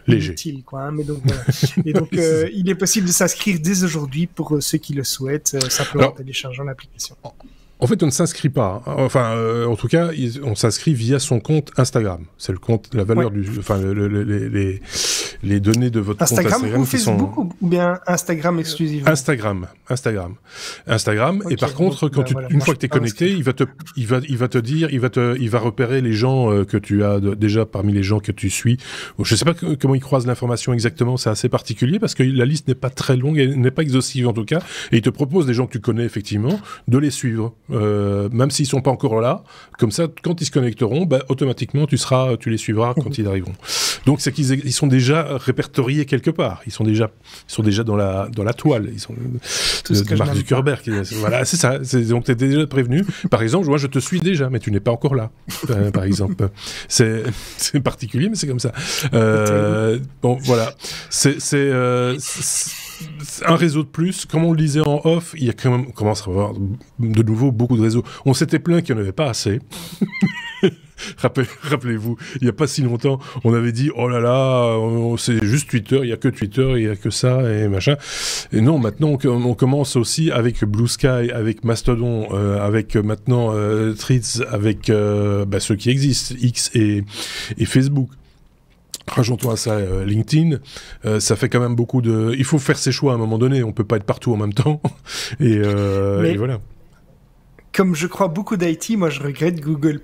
inutiles, quoi. Hein, mais donc voilà. Et donc il est possible de s'inscrire dès aujourd'hui pour ceux qui le souhaitent, simplement en téléchargeant l'application. En fait, on ne s'inscrit pas. Enfin, en tout cas, on s'inscrit via son compte Instagram. C'est le compte, la valeur les données de votre compte Instagram ou Facebook, ou bien Instagram exclusivement. Instagram. Okay, et par contre, quand une fois que tu es connecté, il va te dire, il va repérer les gens que tu as déjà parmi les gens que tu suis. Je sais pas comment il croise l'information exactement. C'est assez particulier parce que la liste n'est pas très longue, elle n'est pas exhaustive en tout cas. Et il te propose des gens que tu connais effectivement de les suivre. Même s'ils sont pas encore là, comme ça, quand ils se connecteront, automatiquement tu les suivras quand ils arriveront. Donc c'est qu'ils sont déjà répertoriés quelque part. Ils sont déjà dans la toile. Ils sont de Mark Zuckerberg. Voilà, c'est ça. Donc t'es déjà prévenu. Par exemple, moi je te suis déjà, mais tu n'es pas encore là. Par exemple, c'est particulier, mais c'est comme ça. Bon, voilà. C'est un réseau de plus. Comme on le disait en off, il y a quand même, on commence à avoir de nouveau beaucoup de réseaux. On s'était plaint qu'il n'y en avait pas assez. Rappelez-vous, il n'y a pas si longtemps, on avait dit oh là là, c'est juste Twitter, il n'y a que Twitter, il n'y a que ça et machin. Et non, maintenant on commence aussi avec Blue Sky, avec Mastodon, avec maintenant Threads, avec ceux qui existent, X et Facebook. Rajoutons à ça LinkedIn, ça fait quand même beaucoup de... Il faut faire ses choix à un moment donné, on peut pas être partout en même temps. Et voilà. Comme je crois beaucoup d'IT, moi je regrette Google+.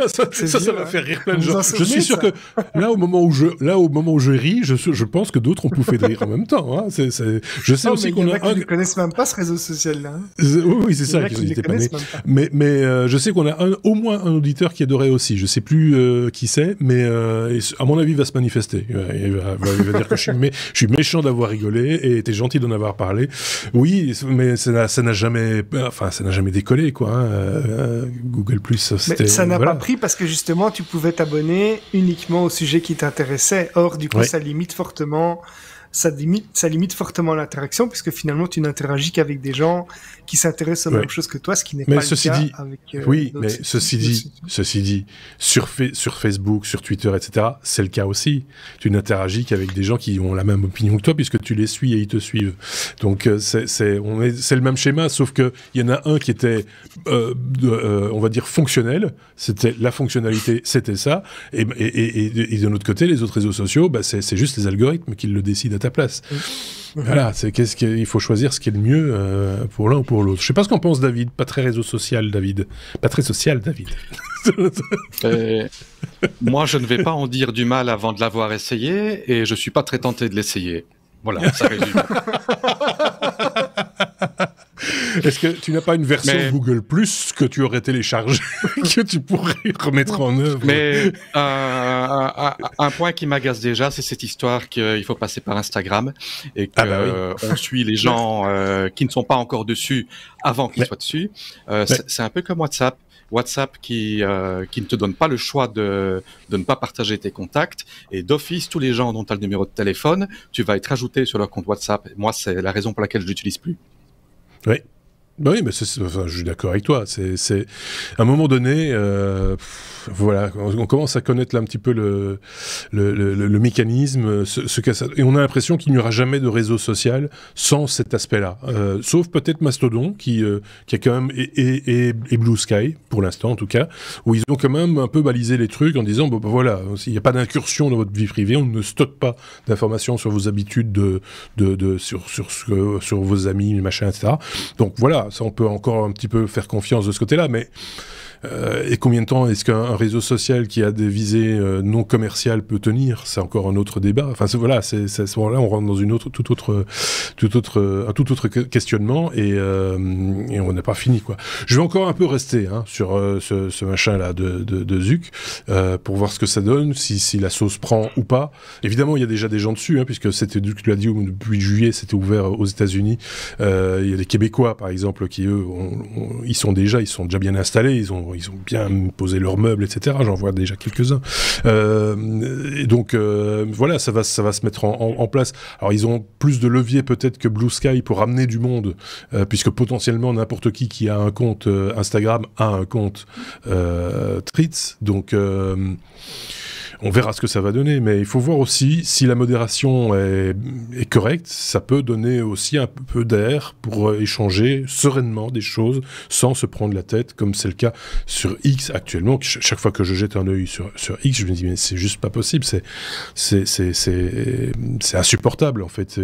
ça va faire rire plein de gens. Je suis sûr que là au moment où je ris, je pense que d'autres ont pouffé de rire en même temps. Hein. Je sais aussi qu'on a qui ne connaissent même pas ce réseau social là. Oui, c'est ça, qu'ils n'étaient pas nés. Mais je sais qu'on a au moins un auditeur qui adorait aussi. Je sais plus qui c'est, mais à mon avis il va se manifester. Il va dire que je suis méchant d'avoir rigolé et t'es gentil d'en avoir parlé. Oui, mais ça n'a jamais décollé quoi. Hein. Google+, c'était... Mais ça n'a pas pris parce que justement, tu pouvais t'abonner uniquement au sujet qui t'intéressait. Or, du coup, ça limite fortement l'interaction puisque finalement, tu n'interagis qu'avec des gens qui s'intéressent aux mêmes choses que toi, ce qui n'est pas le cas avec mais ceci dit, sur Facebook, sur Twitter, etc., c'est le cas aussi. Tu n'interagis qu'avec des gens qui ont la même opinion que toi puisque tu les suis et ils te suivent. Donc, c'est le même schéma, sauf qu'il y en a un qui était, on va dire, fonctionnel. C'était la fonctionnalité, c'était ça. Et de l'autre côté, les autres réseaux sociaux, c'est juste les algorithmes qui le décident à ta place. Voilà, il faut choisir ce qui est le mieux pour l'un ou pour l'autre. Je sais pas ce qu'en pense David, pas très réseau social David. Pas très social David. Moi je ne vais pas en dire du mal avant de l'avoir essayé et je suis pas très tenté de l'essayer. Voilà, ça résume. Est-ce que tu n'as pas une version Google Plus que tu aurais téléchargée, que tu pourrais remettre en œuvre? Mais un point qui m'agace déjà, c'est cette histoire qu'il faut passer par Instagram et qu'on suit les gens qui ne sont pas encore dessus avant qu'ils soient dessus. C'est un peu comme WhatsApp. WhatsApp qui ne te donne pas le choix de ne pas partager tes contacts et d'office tous les gens dont tu as le numéro de téléphone, tu vas être ajouté sur leur compte WhatsApp. Moi, c'est la raison pour laquelle je l'utilise plus. Oui, mais je suis d'accord avec toi. C'est à un moment donné, voilà, on commence à connaître là un petit peu le mécanisme, et on a l'impression qu'il n'y aura jamais de réseau social sans cet aspect-là. Sauf peut-être Mastodon, qui a quand même, et Blue Sky, pour l'instant en tout cas, où ils ont quand même un peu balisé les trucs en disant, bon, ben voilà, il n'y a pas d'incursion dans votre vie privée, on ne stocke pas d'informations sur vos habitudes sur vos amis, machin, etc. Donc voilà, ça on peut encore un petit peu faire confiance de ce côté-là, mais et combien de temps est-ce qu'un réseau social qui a des visées non commerciales peut tenir? C'est encore un autre débat. Enfin voilà, c'est à ce moment-là on rentre dans un tout autre questionnement et on n'a pas fini quoi. Je vais encore un peu rester sur ce machin-là de Zuck pour voir ce que ça donne, si la sauce prend ou pas. Évidemment, il y a déjà des gens dessus, puisque tu l'as dit depuis juillet, c'était ouvert aux États-Unis. Il y a des Québécois par exemple qui eux ils sont déjà bien installés, ils ont bien posé leurs meubles, etc. J'en vois déjà quelques-uns. Et donc, voilà, ça va se mettre en place. Alors, ils ont plus de levier peut-être que Blue Sky pour ramener du monde, puisque potentiellement n'importe qui a un compte Instagram a un compte Threads. Donc, on verra ce que ça va donner, mais il faut voir aussi si la modération est correcte, ça peut donner aussi un peu d'air pour échanger sereinement des choses sans se prendre la tête, comme c'est le cas sur X actuellement. Chaque fois que je jette un œil sur X, je me dis mais c'est juste pas possible, c'est insupportable en fait.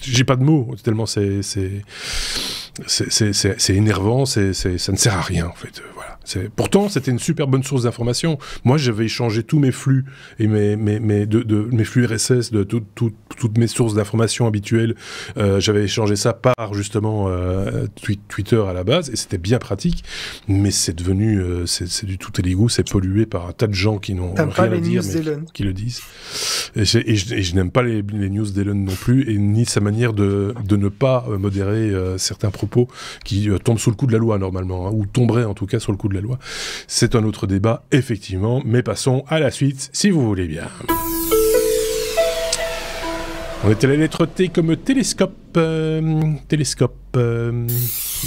J'ai pas de mots tellement c'est énervant, ça ne sert à rien en fait. Voilà. Pourtant, c'était une super bonne source d'information. Moi, j'avais échangé tous mes flux et mes flux RSS de toutes mes sources d'informations habituelles. J'avais échangé ça par justement Twitter à la base et c'était bien pratique. Mais c'est devenu, c'est du tout égout, c'est pollué par un tas de gens qui n'ont rien à dire, mais qui le disent. Et je n'aime pas les news d'Elon non plus, et ni sa manière de ne pas modérer certains propos qui tombent sous le coup de la loi normalement, ou tomberaient en tout cas sur le coup de la loi. C'est un autre débat, effectivement, mais passons à la suite, si vous voulez bien. On était la lettre T comme télescope,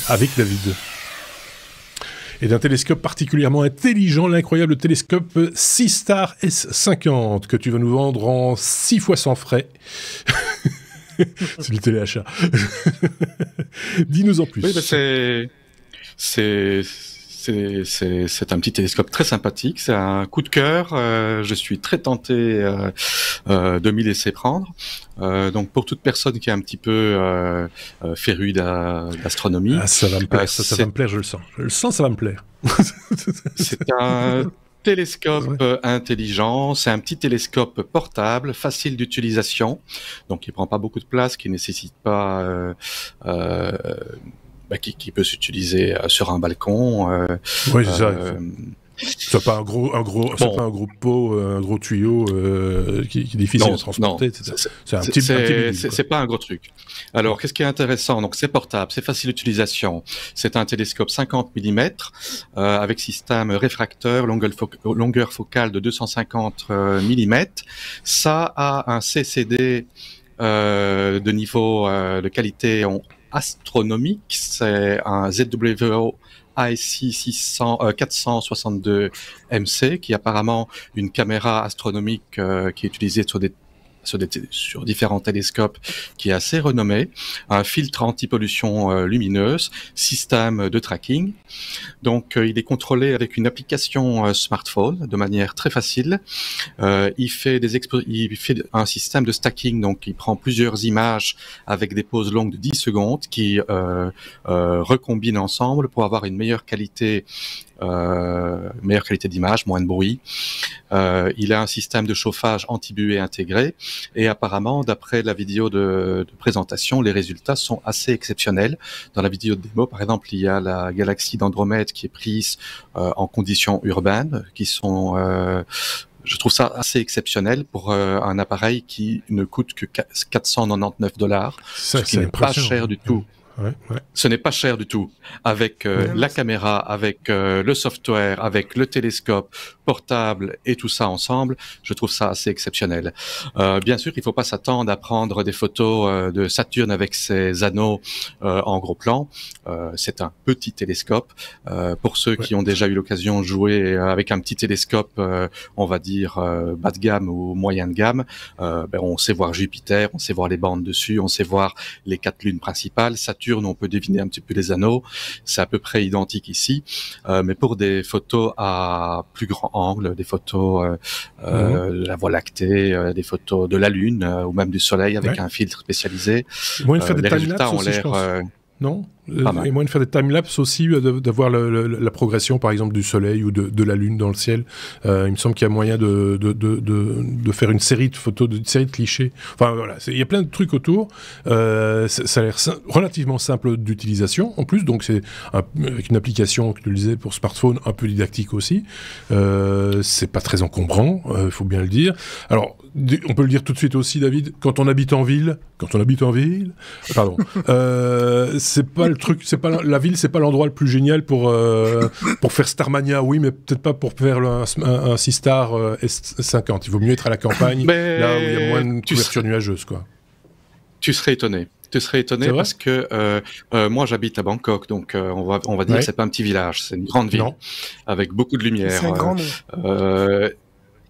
avec David. Et d'un télescope particulièrement intelligent, l'incroyable télescope Seestar S50, que tu vas nous vendre en 6 fois sans frais. C'est du téléachat. Dis-nous en plus. Oui, c'est un petit télescope très sympathique, c'est un coup de cœur, je suis très tenté de m'y laisser prendre. Donc pour toute personne qui est un petit peu férue d'astronomie... ça va me plaire, ça va me plaire, je le sens. Je le sens, ça va me plaire. C'est un télescope intelligent, c'est un petit télescope portable, facile d'utilisation, donc il prend pas beaucoup de place, qui nécessite pas... qui peut s'utiliser sur un balcon. Oui, c'est ça. C'est pas un gros pot, un gros tuyau qui est difficile à transporter. C'est pas un gros truc. Alors, qu'est-ce qui est intéressant? Donc, c'est portable, c'est facile d'utilisation. C'est un télescope 50 mm avec système réfracteur, longueur focale de 250 mm. Ça a un CCD de niveau de qualité astronomique, c'est un ZWO IC 462 MC qui est apparemment une caméra astronomique qui est utilisée sur différents télescopes, qui est assez renommé, un filtre anti-pollution lumineuse, système de tracking. Donc il est contrôlé avec une application smartphone de manière très facile. Il fait un système de stacking, donc il prend plusieurs images avec des pauses longues de 10 secondes qui recombinent ensemble pour avoir une meilleure qualité d'image, moins de bruit. Il a un système de chauffage anti-buée intégré et apparemment, d'après la vidéo de présentation, les résultats sont assez exceptionnels. Dans la vidéo de démo, par exemple, il y a la galaxie d'Andromède qui est prise en conditions urbaines, qui sont... je trouve ça assez exceptionnel pour un appareil qui ne coûte que $499, ce qui n'est pas cher du tout. Ce n'est pas cher du tout. Avec la caméra, avec le software, avec le télescope portable et tout ça ensemble, je trouve ça assez exceptionnel. Bien sûr, il ne faut pas s'attendre à prendre des photos de Saturne avec ses anneaux en gros plan. C'est un petit télescope. Pour ceux qui ont déjà eu l'occasion de jouer avec un petit télescope, on va dire bas de gamme ou moyen de gamme, on sait voir Jupiter, on sait voir les bandes dessus, on sait voir les 4 lunes principales. Saturne, on peut deviner un petit peu les anneaux. C'est à peu près identique ici. Mais pour des photos à plus grand angle, des photos de la Voie lactée, des photos de la Lune ou même du Soleil avec un filtre spécialisé, les résultats ont l'air... Non, et moins de faire des timelapses aussi, d'avoir la progression par exemple du soleil ou de la lune dans le ciel. Il me semble qu'il y a moyen de faire une série de photos, une série de clichés. Enfin voilà, il y a plein de trucs autour. Ça a l'air relativement simple d'utilisation en plus, donc c'est avec une application que tu disais pour smartphone un peu didactique aussi. C'est pas très encombrant, il faut bien le dire. Alors on peut le dire tout de suite aussi, David, quand on habite en ville, pardon, c'est pas le truc, c'est pas la ville, c'est pas l'endroit le plus génial pour faire Starmania, oui, mais peut-être pas pour faire un Seastar S50. Il vaut mieux être à la campagne, là où il y a moins de couverture nuageuse, quoi. Tu serais étonné. Parce que moi j'habite à Bangkok, donc on va dire que c'est pas un petit village, c'est une grande ville avec beaucoup de lumière. C'est un grand nom.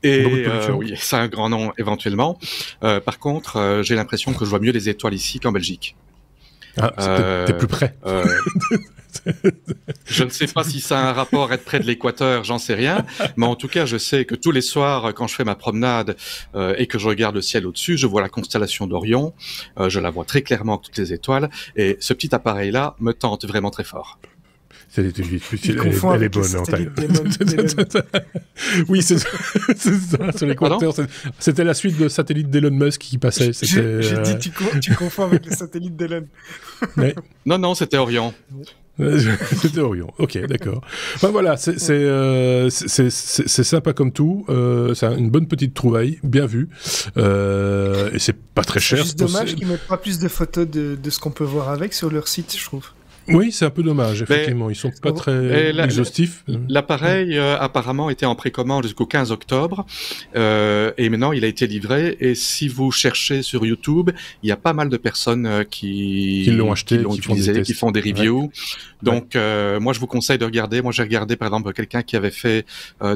Oui, c'est un grand nom éventuellement. Par contre, j'ai l'impression que je vois mieux les étoiles ici qu'en Belgique. T'es plus près. Je ne sais pas si ça a un rapport à être près de l'équateur, j'en sais rien. Mais en tout cas, je sais que tous les soirs, quand je fais ma promenade et que je regarde le ciel au-dessus, je vois la constellation d'Orion. Je la vois très clairement avec toutes les étoiles. Et ce petit appareil-là me tente vraiment très fort. Elle est bonne en taille. Oui, c'est ça. Sur les compteurs, c'était la suite de satellite d'Elon Musk qui passait. J'ai dit tu confonds avec le satellite d'Elon. Non, c'était Orion. C'était Orion. Ok, d'accord. Enfin voilà, c'est sympa comme tout. C'est une bonne petite trouvaille, bien vue. Et c'est pas très cher. C'est juste dommage qu'ils mettent pas plus de photos de ce qu'on peut voir avec sur leur site, je trouve. Oui, c'est un peu dommage, effectivement. Ils sont pas très exhaustifs. L'appareil, apparemment, était en précommande jusqu'au 15 octobre. Et maintenant, il a été livré. Et si vous cherchez sur YouTube, il y a pas mal de personnes qui l'ont acheté, qui l'ont utilisé, qui font des reviews. Ouais. Donc, moi, je vous conseille de regarder. Moi, j'ai regardé, par exemple, quelqu'un qui avait fait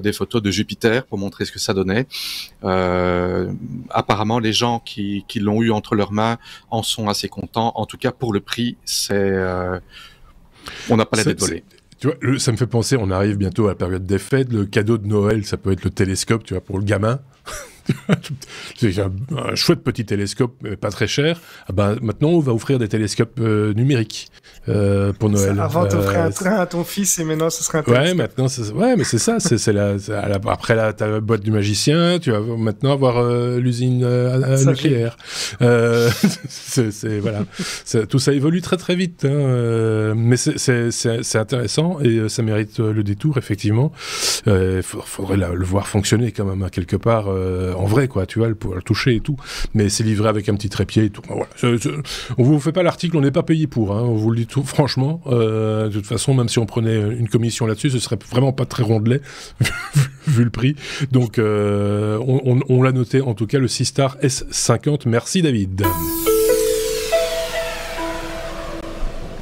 des photos de Jupiter pour montrer ce que ça donnait. Apparemment, les gens qui l'ont eu entre leurs mains en sont assez contents. En tout cas, pour le prix, on n'a pas la tête volée. Tu vois, ça me fait penser, on arrive bientôt à la période des fêtes, le cadeau de Noël, ça peut être le télescope, tu vois, pour le gamin. C'est un chouette petit télescope, mais pas très cher. Maintenant, on va offrir des télescopes numériques pour Noël. Avant, t'offrais un train à ton fils et maintenant, ce serait un télescope. Ouais, maintenant, mais c'est ça. Après, là, t'as la boîte du magicien, tu vas maintenant avoir l'usine nucléaire. Voilà. Tout ça évolue très très vite. Mais c'est intéressant et ça mérite le détour, effectivement. Faudrait le voir fonctionner quand même, quelque part. En vrai, quoi, tu vois, pour le toucher et tout. Mais c'est livré avec un petit trépied et tout. Voilà. On vous fait pas l'article, on n'est pas payé pour. On vous le dit tout franchement. De toute façon, même si on prenait une commission là-dessus, ce serait vraiment pas très rondelet vu le prix. Donc, on l'a noté. En tout cas, le Seastar S50. Merci, David.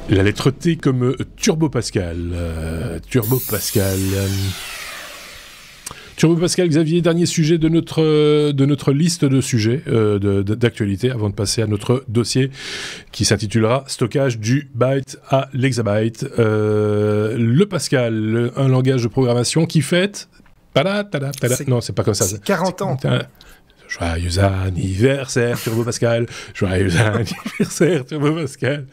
La lettre T comme Turbo Pascal. Turbo Pascal, Xavier, dernier sujet de notre liste de sujets d'actualité avant de passer à notre dossier qui s'intitulera Stockage du byte à l'exabyte. Le Pascal, un langage de programmation qui fête... Non, c'est pas comme ça. C'est 40 ans. Joyeux anniversaire, Turbo Pascal. Joyeux anniversaire, Turbo Pascal.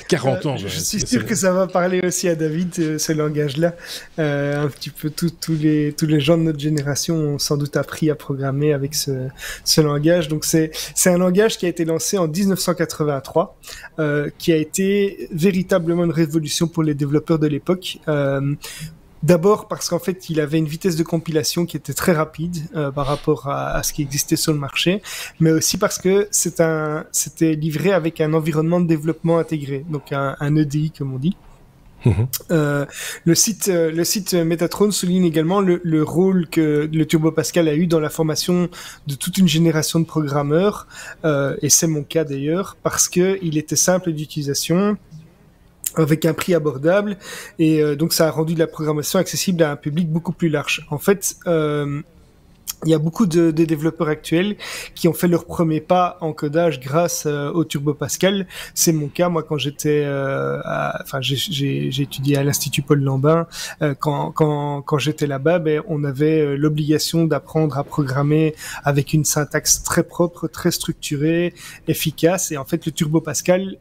40 ans. Je suis sûr que ça va parler aussi à David, ce langage-là. Un petit peu tous les gens de notre génération ont sans doute appris à programmer avec ce langage. Donc c'est un langage qui a été lancé en 1983, qui a été véritablement une révolution pour les développeurs de l'époque. D'abord parce qu'en fait, il avait une vitesse de compilation qui était très rapide par rapport à ce qui existait sur le marché, mais aussi parce que c'était livré avec un environnement de développement intégré, donc un EDI comme on dit. Le site Metatron souligne également le rôle que le Turbo Pascal a eu dans la formation de toute une génération de programmeurs, et c'est mon cas d'ailleurs, parce que il était simple d'utilisation, avec un prix abordable, et donc ça a rendu la programmation accessible à un public beaucoup plus large. En fait, il y a beaucoup de développeurs actuels qui ont fait leur premier pas en codage grâce au Turbo Pascal. C'est mon cas, moi, quand j'étais, j'ai étudié à l'Institut Paul Lambin. Quand j'étais là-bas, ben, on avait l'obligation d'apprendre à programmer avec une syntaxe très propre, très structurée, efficace. Et en fait, le Turbo Pascal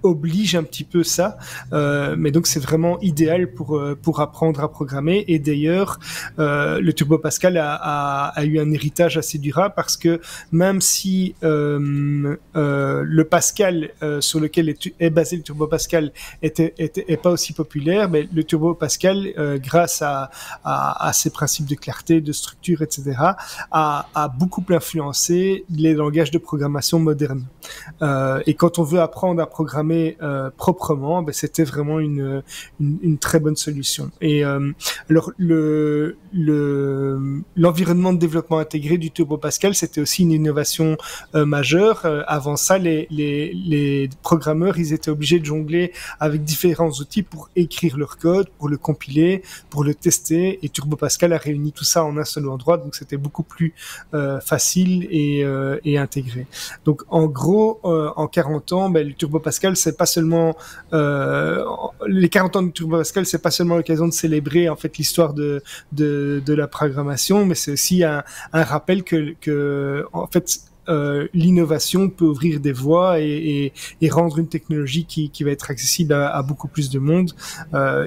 oblige un petit peu ça. Mais donc, c'est vraiment idéal pour apprendre à programmer. Et d'ailleurs, le Turbo Pascal a eu un héritage assez durable, parce que même si le Pascal sur lequel est basé le Turbo Pascal est pas aussi populaire, mais le Turbo Pascal, grâce à ses principes de clarté, de structure, etc., a beaucoup influencé les langages de programmation modernes. Et quand on veut apprendre à programmer proprement, ben, c'était vraiment une très bonne solution. Et alors l'environnement de développement intégré du Turbo Pascal, c'était aussi une innovation majeure. Avant ça, les programmeurs, ils étaient obligés de jongler avec différents outils pour écrire leur code, pour le compiler, pour le tester, et Turbo Pascal a réuni tout ça en un seul endroit, donc c'était beaucoup plus facile et intégré. Donc en gros, en 40 ans, ben, le Turbo Pascal, c'est pas seulement les 40 ans du Turbo Pascal, c'est pas seulement l'occasion de célébrer en fait l'histoire de la programmation, mais c'est aussi un rappel que en fait l'innovation peut ouvrir des voies et rendre une technologie qui va être accessible à beaucoup plus de monde.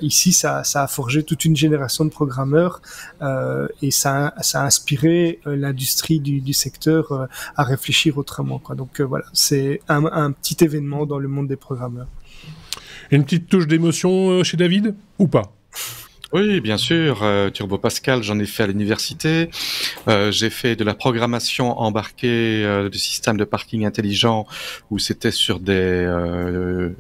Ici, ça a forgé toute une génération de programmeurs et ça a inspiré l'industrie du secteur à réfléchir autrement, quoi. Donc voilà, c'est un petit événement dans le monde des programmeurs. Une petite touche d'émotion chez David, ou pas ? Oui, bien sûr. Turbo Pascal, j'en ai fait à l'université. J'ai fait de la programmation embarquée de systèmes de parking intelligents, où c'était sur des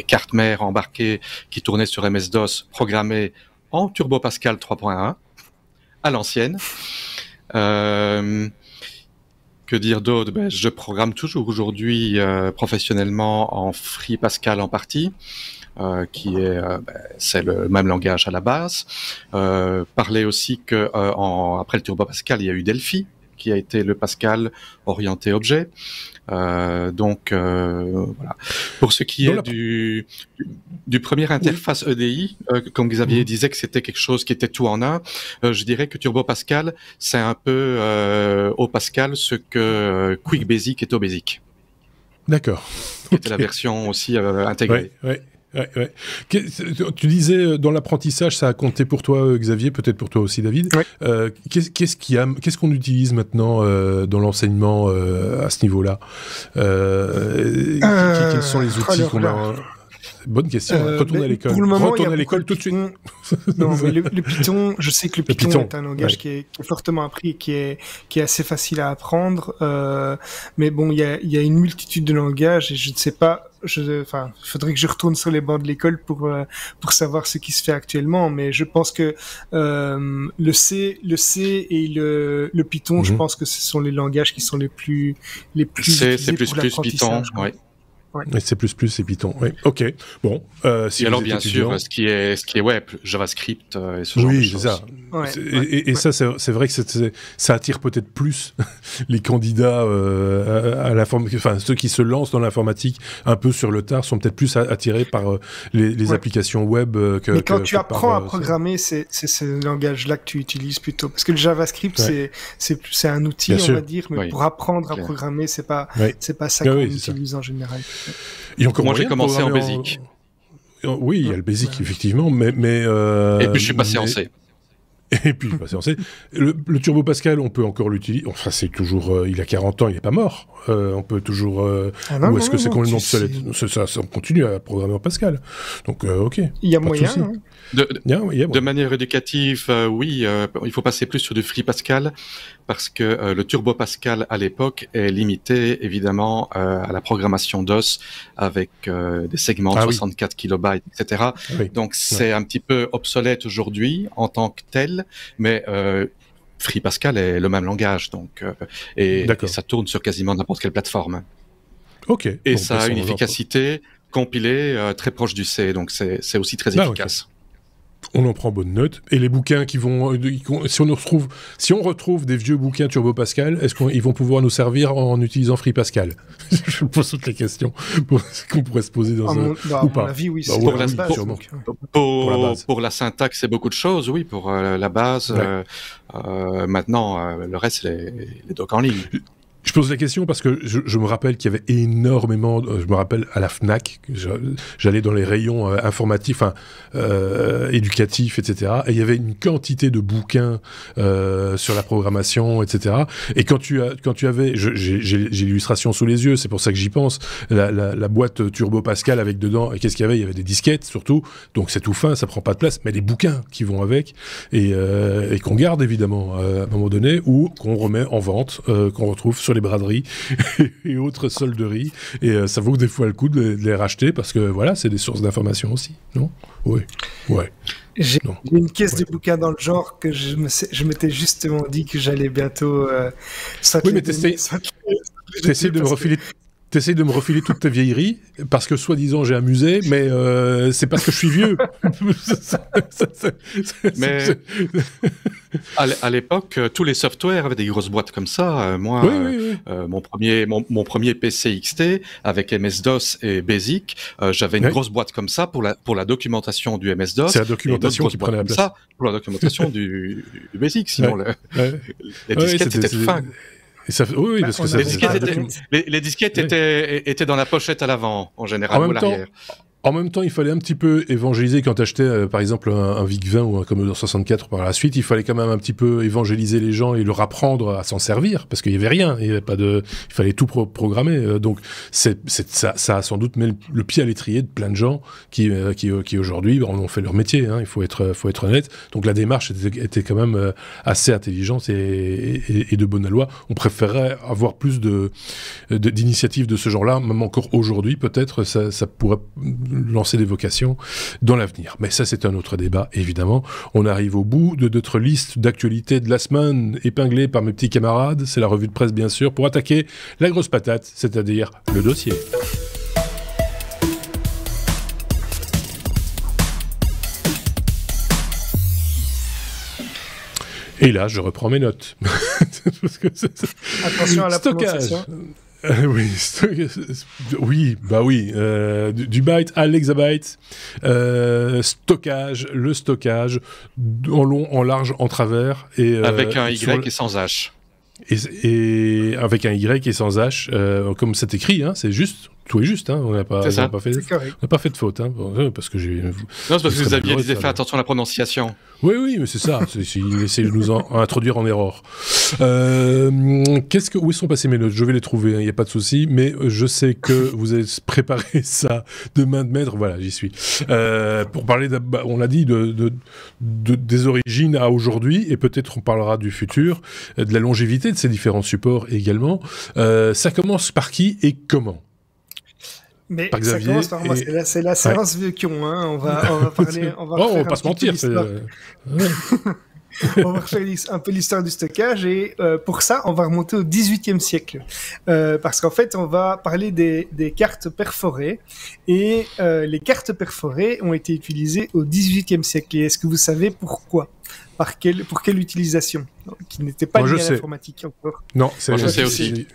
cartes mères embarquées qui tournaient sur MS-DOS, programmées en Turbo Pascal 3.1 à l'ancienne. Que dire d'autre ? Ben, je programme toujours aujourd'hui professionnellement en Free Pascal en partie. Qui est, c'est le même langage à la base. Parler aussi que après le Turbo Pascal, il y a eu Delphi, qui a été le Pascal orienté objet. Donc voilà. Pour ce qui est du premier interface EDI, comme Xavier disait que c'était quelque chose qui était tout en un, je dirais que Turbo Pascal, c'est un peu au Pascal ce que Quick Basic est au Basic. D'accord. Qui était la version aussi intégrée. Ouais. Ouais. Tu disais dans l'apprentissage, ça a compté pour toi, Xavier, peut-être pour toi aussi, David. Ouais. Qu'est-ce qu'on utilise maintenant dans l'enseignement à ce niveau-là quels sont les outils qu'on a? Bonne question. Retourne à l'école. Pour le moment, retourne à l'école tout de suite. Non, mais le Python, je sais que le Python est un langage qui est fortement appris et qui est assez facile à apprendre. Mais bon, il y a une multitude de langages et je ne sais pas. Il faudrait que je retourne sur les bancs de l'école pour savoir ce qui se fait actuellement. Mais je pense que le C et le Python, je pense que ce sont les langages qui sont les plus c'est plus Python, ouais. Ouais. C++ et Python. Oui. Ok. Bon. Si et alors bien sûr, ce qui est web, JavaScript et ce genre de choses. Ça. Ouais. Et ça, c'est vrai que ça attire peut-être plus les candidats à l'informatique. Enfin, ceux qui se lancent dans l'informatique un peu sur le tard sont peut-être plus attirés par les applications web que. Mais quand tu apprends à programmer, c'est ce langage-là que tu utilises plutôt, parce que le JavaScript c'est un outil, on va dire, mais pour apprendre à programmer, c'est pas ça qu'on utilise en général. Moi, j'ai commencé en Basic. Oui, il y a le Basic, effectivement, mais et puis je suis passé en C. Et puis, bah, le Turbo Pascal, on peut encore l'utiliser. Enfin, c'est toujours. Il a 40 ans, il n'est pas mort. On peut toujours. Ou est-ce que c'est complètement obsolète? Ça, on continue à programmer en Pascal. Donc, ok. Il y a moyen. De manière éducative, oui, il faut passer plus sur du Free Pascal parce que le Turbo Pascal à l'époque est limité évidemment à la programmation DOS avec des segments de 64 kilobytes, etc. Oui. Donc c'est un petit peu obsolète aujourd'hui en tant que tel, mais Free Pascal est le même langage, donc et ça tourne sur quasiment n'importe quelle plateforme. Ok. Et ça a une efficacité compilée très proche du C, donc c'est aussi très efficace. Okay. On en prend bonne note. Et les bouquins qui vont... Si on retrouve des vieux bouquins Turbo Pascal, est-ce qu'ils vont pouvoir nous servir en utilisant Free Pascal? Je pose toutes les questions qu'on pourrait se poser dans ou pas. À mon avis, oui. Pour la syntaxe, c'est beaucoup de choses, oui. Pour la base, maintenant, le reste, c'est les docs en ligne. Je pose la question parce que je me rappelle qu'il y avait énormément... je me rappelle à la FNAC, j'allais dans les rayons informatifs, éducatifs, etc. Et il y avait une quantité de bouquins sur la programmation, etc. Et quand tu avais... J'ai l'illustration sous les yeux, c'est pour ça que j'y pense. La boîte Turbo Pascal avec dedans... Et qu'est-ce qu'il y avait? Il y avait des disquettes, surtout. Donc c'est tout fin, ça prend pas de place. Mais les bouquins qui vont avec et qu'on garde, évidemment, à un moment donné, ou qu'on remet en vente, qu'on retrouve sur les braderies et autres solderies, et ça vaut des fois le coup de les racheter parce que voilà, c'est des sources d'information aussi, non? Oui, ouais. J'ai une caisse de bouquins dans le genre que je m'étais justement dit que j'allais bientôt. Oui, mais t'essayes de me refiler toutes tes vieilleries, parce que soi-disant j'ai un musée, mais c'est parce que je suis vieux. Mais à l'époque, tous les softwares avaient des grosses boîtes comme ça. Moi, mon premier PC XT avec MS-DOS et BASIC, j'avais une grosse boîte comme ça pour la documentation du MS-DOS. C'est la documentation qui prenait la place. Ça pour la documentation du BASIC, sinon les disquettes étaient fins. Oui, parce que les disquettes étaient dans la pochette à l'avant, en général, ou à l'arrière. En même temps, il fallait un petit peu évangéliser quand tu achetais, par exemple, un VIC-20 ou un Commodore 64 par la suite. Il fallait quand même un petit peu évangéliser les gens et leur apprendre à s'en servir, parce qu'il y avait rien, il fallait tout programmer. Donc, ça a sans doute mis le pied à l'étrier de plein de gens qui aujourd'hui en ont fait leur métier. Hein, il faut être honnête. Donc, la démarche était quand même assez intelligente et de bonne loi. On préférerait avoir plus d'initiatives de ce genre-là, même encore aujourd'hui, peut-être, ça pourrait lancer des vocations dans l'avenir. Mais ça, c'est un autre débat, évidemment. On arrive au bout de notre liste d'actualités de la semaine, épinglée par mes petits camarades. C'est la revue de presse, bien sûr, pour attaquer la grosse patate, c'est-à-dire le dossier. Et là, je reprends mes notes. Parce que attention à la prononciation. Oui, du byte à l'hexabyte, stockage, le stockage, en long, en large, en travers. Et, avec un Y et sans H. Et avec un Y et sans H, comme c'est écrit, hein, c'est juste. Tout est juste, hein. On n'a pas fait de faute, hein, parce que j'ai. Non, c'est parce que Xavier disait fait attention à la prononciation. Oui, mais c'est ça. Il essaie de nous introduire en erreur. Où sont passées mes notes? Je vais les trouver, il n'y a pas de souci. Mais je sais que vous avez préparé ça de main de maître. Voilà, j'y suis. Pour parler, on l'a dit, des origines à aujourd'hui, et peut-être on parlera du futur, de la longévité de ces différents supports également. Ça commence par qui et comment? Mais ça commence par moi, c'est la séance vieux con, hein. On va parler, on va pas se mentir, on va refaire un peu l'histoire du stockage, et pour ça, on va remonter au XVIIIe siècle. Parce qu'en fait, on va parler des cartes perforées, et les cartes perforées ont été utilisées au XVIIIe siècle. Et est-ce que vous savez pourquoi? Pour quelle utilisation? Qui n'était pas liée à l'informatique encore. Non, je sais aussi.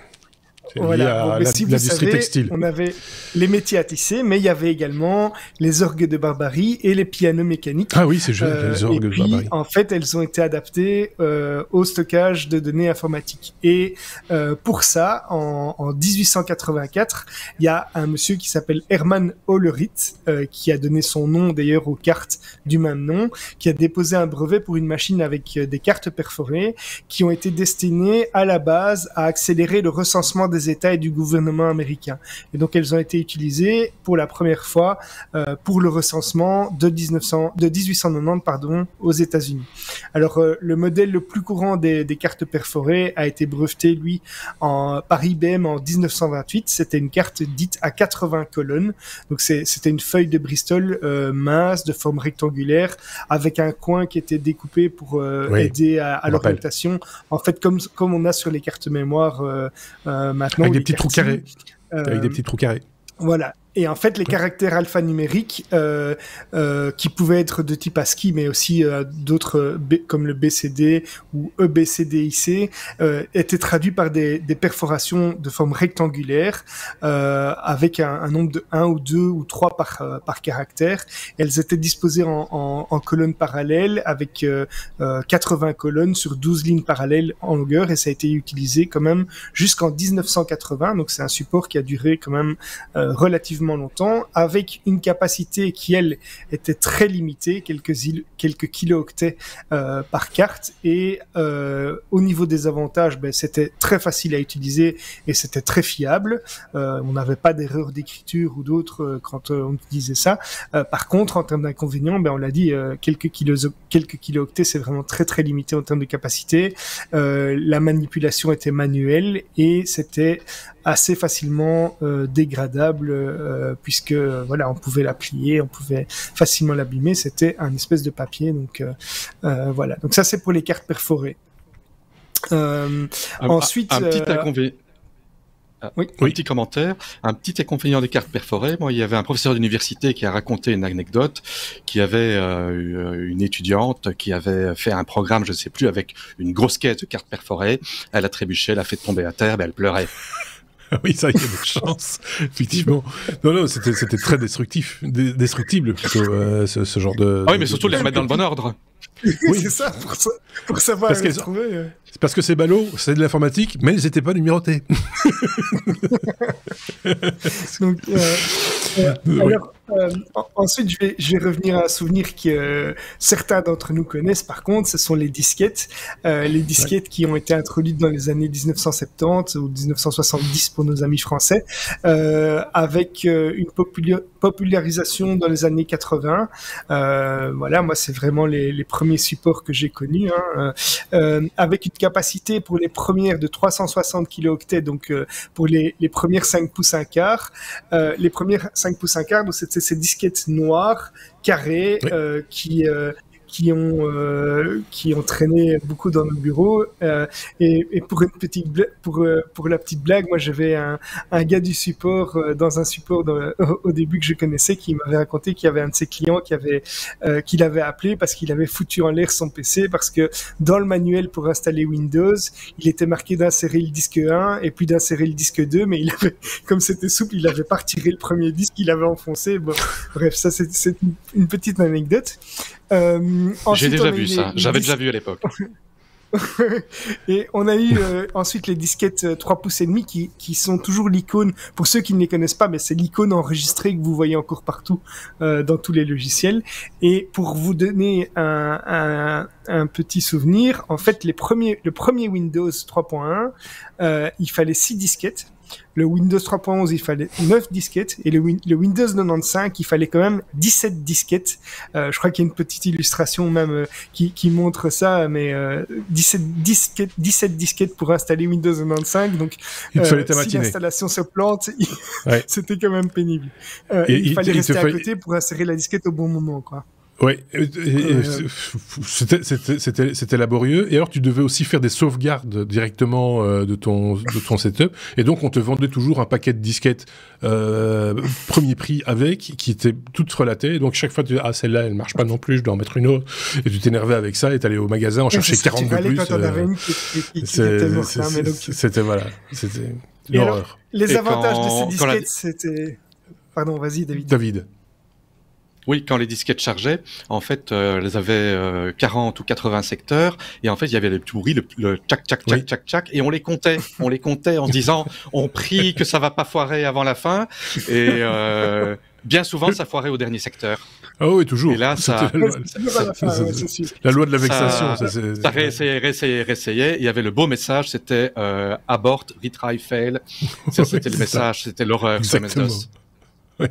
Voilà. L'industrie textile. On avait les métiers à tisser, mais il y avait également les orgues de Barbarie et les pianos mécaniques. Ah oui, c'est juste les orgues de Barbarie. En fait, elles ont été adaptées au stockage de données informatiques. Et pour ça, en 1884, il y a un monsieur qui s'appelle Hermann Hollerith, qui a donné son nom d'ailleurs aux cartes du même nom, qui a déposé un brevet pour une machine avec des cartes perforées qui ont été destinées à la base à accélérer le recensement des États et du gouvernement américain. Et donc elles ont été utilisées pour la première fois pour le recensement de 1890 aux États-Unis. Alors le modèle le plus courant des cartes perforées a été breveté lui par IBM en 1928. C'était une carte dite à 80 colonnes. Donc c'était une feuille de Bristol mince de forme rectangulaire avec un coin qui était découpé pour aider à l'orientation. En fait, comme on a sur les cartes mémoire maintenant. Avec des petits trous carrés. Avec des petits trous carrés. Voilà. Et en fait, les caractères alphanumériques, qui pouvaient être de type ASCII, mais aussi d'autres, comme le BCD ou EBCDIC, étaient traduits par des perforations de forme rectangulaire, avec un nombre de 1 ou 2 ou 3 par caractère. Elles étaient disposées en colonnes parallèles, avec 80 colonnes sur 12 lignes parallèles en longueur, et ça a été utilisé quand même jusqu'en 1980. Donc c'est un support qui a duré quand même relativement longtemps, avec une capacité qui, elle, était très limitée, quelques kilooctets par carte, et au niveau des avantages, c'était très facile à utiliser et c'était très fiable. On n'avait pas d'erreur d'écriture ou d'autres quand on utilisait ça. Par contre, en termes d'inconvénients, on l'a dit, quelques kilooctets, c'est vraiment très très limité en termes de capacité. La manipulation était manuelle et c'était assez facilement dégradable, puisque voilà, on pouvait la plier, on pouvait facilement l'abîmer. C'était un espèce de papier, donc voilà. Donc ça, c'est pour les cartes perforées. Ensuite, un petit inconvénient. Petit commentaire. Un petit inconvénient des cartes perforées. Moi, il y avait un professeur d'université qui a raconté une anecdote, qui avait une étudiante qui avait fait un programme, je ne sais plus, avec une grosse caisse de cartes perforées. Elle a trébuché, elle a fait tomber à terre, elle pleurait. Oui, ça, il y a des chances, effectivement. Non, c'était très destructible plutôt, ce genre de... Ah oui, mais surtout les remettre dans le bon ordre. Oui, c'est ça, pour savoir les trouver. C'est parce que c'est ballot, c'est de l'informatique, mais ils n'étaient pas numérotés. Donc, alors, ensuite, je vais revenir à un souvenir que certains d'entre nous connaissent. Par contre, ce sont les disquettes. Les disquettes qui ont été introduites dans les années 1970 ou 1970 pour nos amis français, avec une popularisation dans les années 80. Voilà, moi, c'est vraiment les premiers supports que j'ai connus, avec une capacité pour les premières de 360 kilooctets, donc pour les premières 5 pouces 1 quart. Les premières 5 pouces 1 quart, donc c'était ces disquettes noires, carrées, qui ont traîné beaucoup dans nos bureaux, et pour une petite pour la petite blague, moi j'avais un gars du support dans un support au début que je connaissais, qui m'avait raconté qu'il y avait un de ses clients qui l'avait appelé parce qu'il avait foutu en l'air son PC, parce que dans le manuel pour installer Windows, il était marqué d'insérer le disque 1 et puis d'insérer le disque 2, mais il avait, comme c'était souple, il avait pas retiré le premier disque, il avait enfoncé. Bon, bref, ça c'est une petite anecdote. J'ai déjà vu ça, j'avais déjà vu à l'époque. Et on a eu ensuite les disquettes 3 pouces et demi qui sont toujours l'icône, pour ceux qui ne les connaissent pas, mais c'est l'icône enregistrée que vous voyez encore partout dans tous les logiciels. Et pour vous donner un petit souvenir, en fait le premier Windows 3.1, il fallait 6 disquettes. Le Windows 3.11, il fallait 9 disquettes, et le Windows 95, il fallait quand même 17 disquettes. Je crois qu'il y a une petite illustration même qui montre ça, mais 17 disquettes pour installer Windows 95. Donc, si l'installation se plante, c'était quand même pénible. Il fallait rester à côté pour insérer la disquette au bon moment, quoi. Oui, c'était laborieux. Et alors, tu devais aussi faire des sauvegardes directement de ton setup. Et donc, on te vendait toujours un paquet de disquettes premier prix qui étaient toutes relatées. Et donc, chaque fois, tu disais, celle-là, elle marche pas non plus, je dois en mettre une autre. Et tu t'énervais avec ça et t'allais au magasin en chercher 40 de plus. C'était voilà. L'horreur. Les avantages de ces disquettes, c'était... Pardon, vas-y, David. Oui, quand les disquettes chargeaient, en fait, elles avaient 40 ou 80 secteurs, et en fait, il y avait le petit bruit, le tchac, tchac, tchac, tchac, tchac, et on les comptait en se disant, on prie que ça va pas foirer avant la fin, et bien souvent, ça foirait au dernier secteur. Ah oui, toujours. Et là, la loi de la vexation. Ça réessayait. Il y avait le beau message, c'était abort, retry, fail. Ça, c'était le message, c'était l'horreur sur MS-DOS. Oui.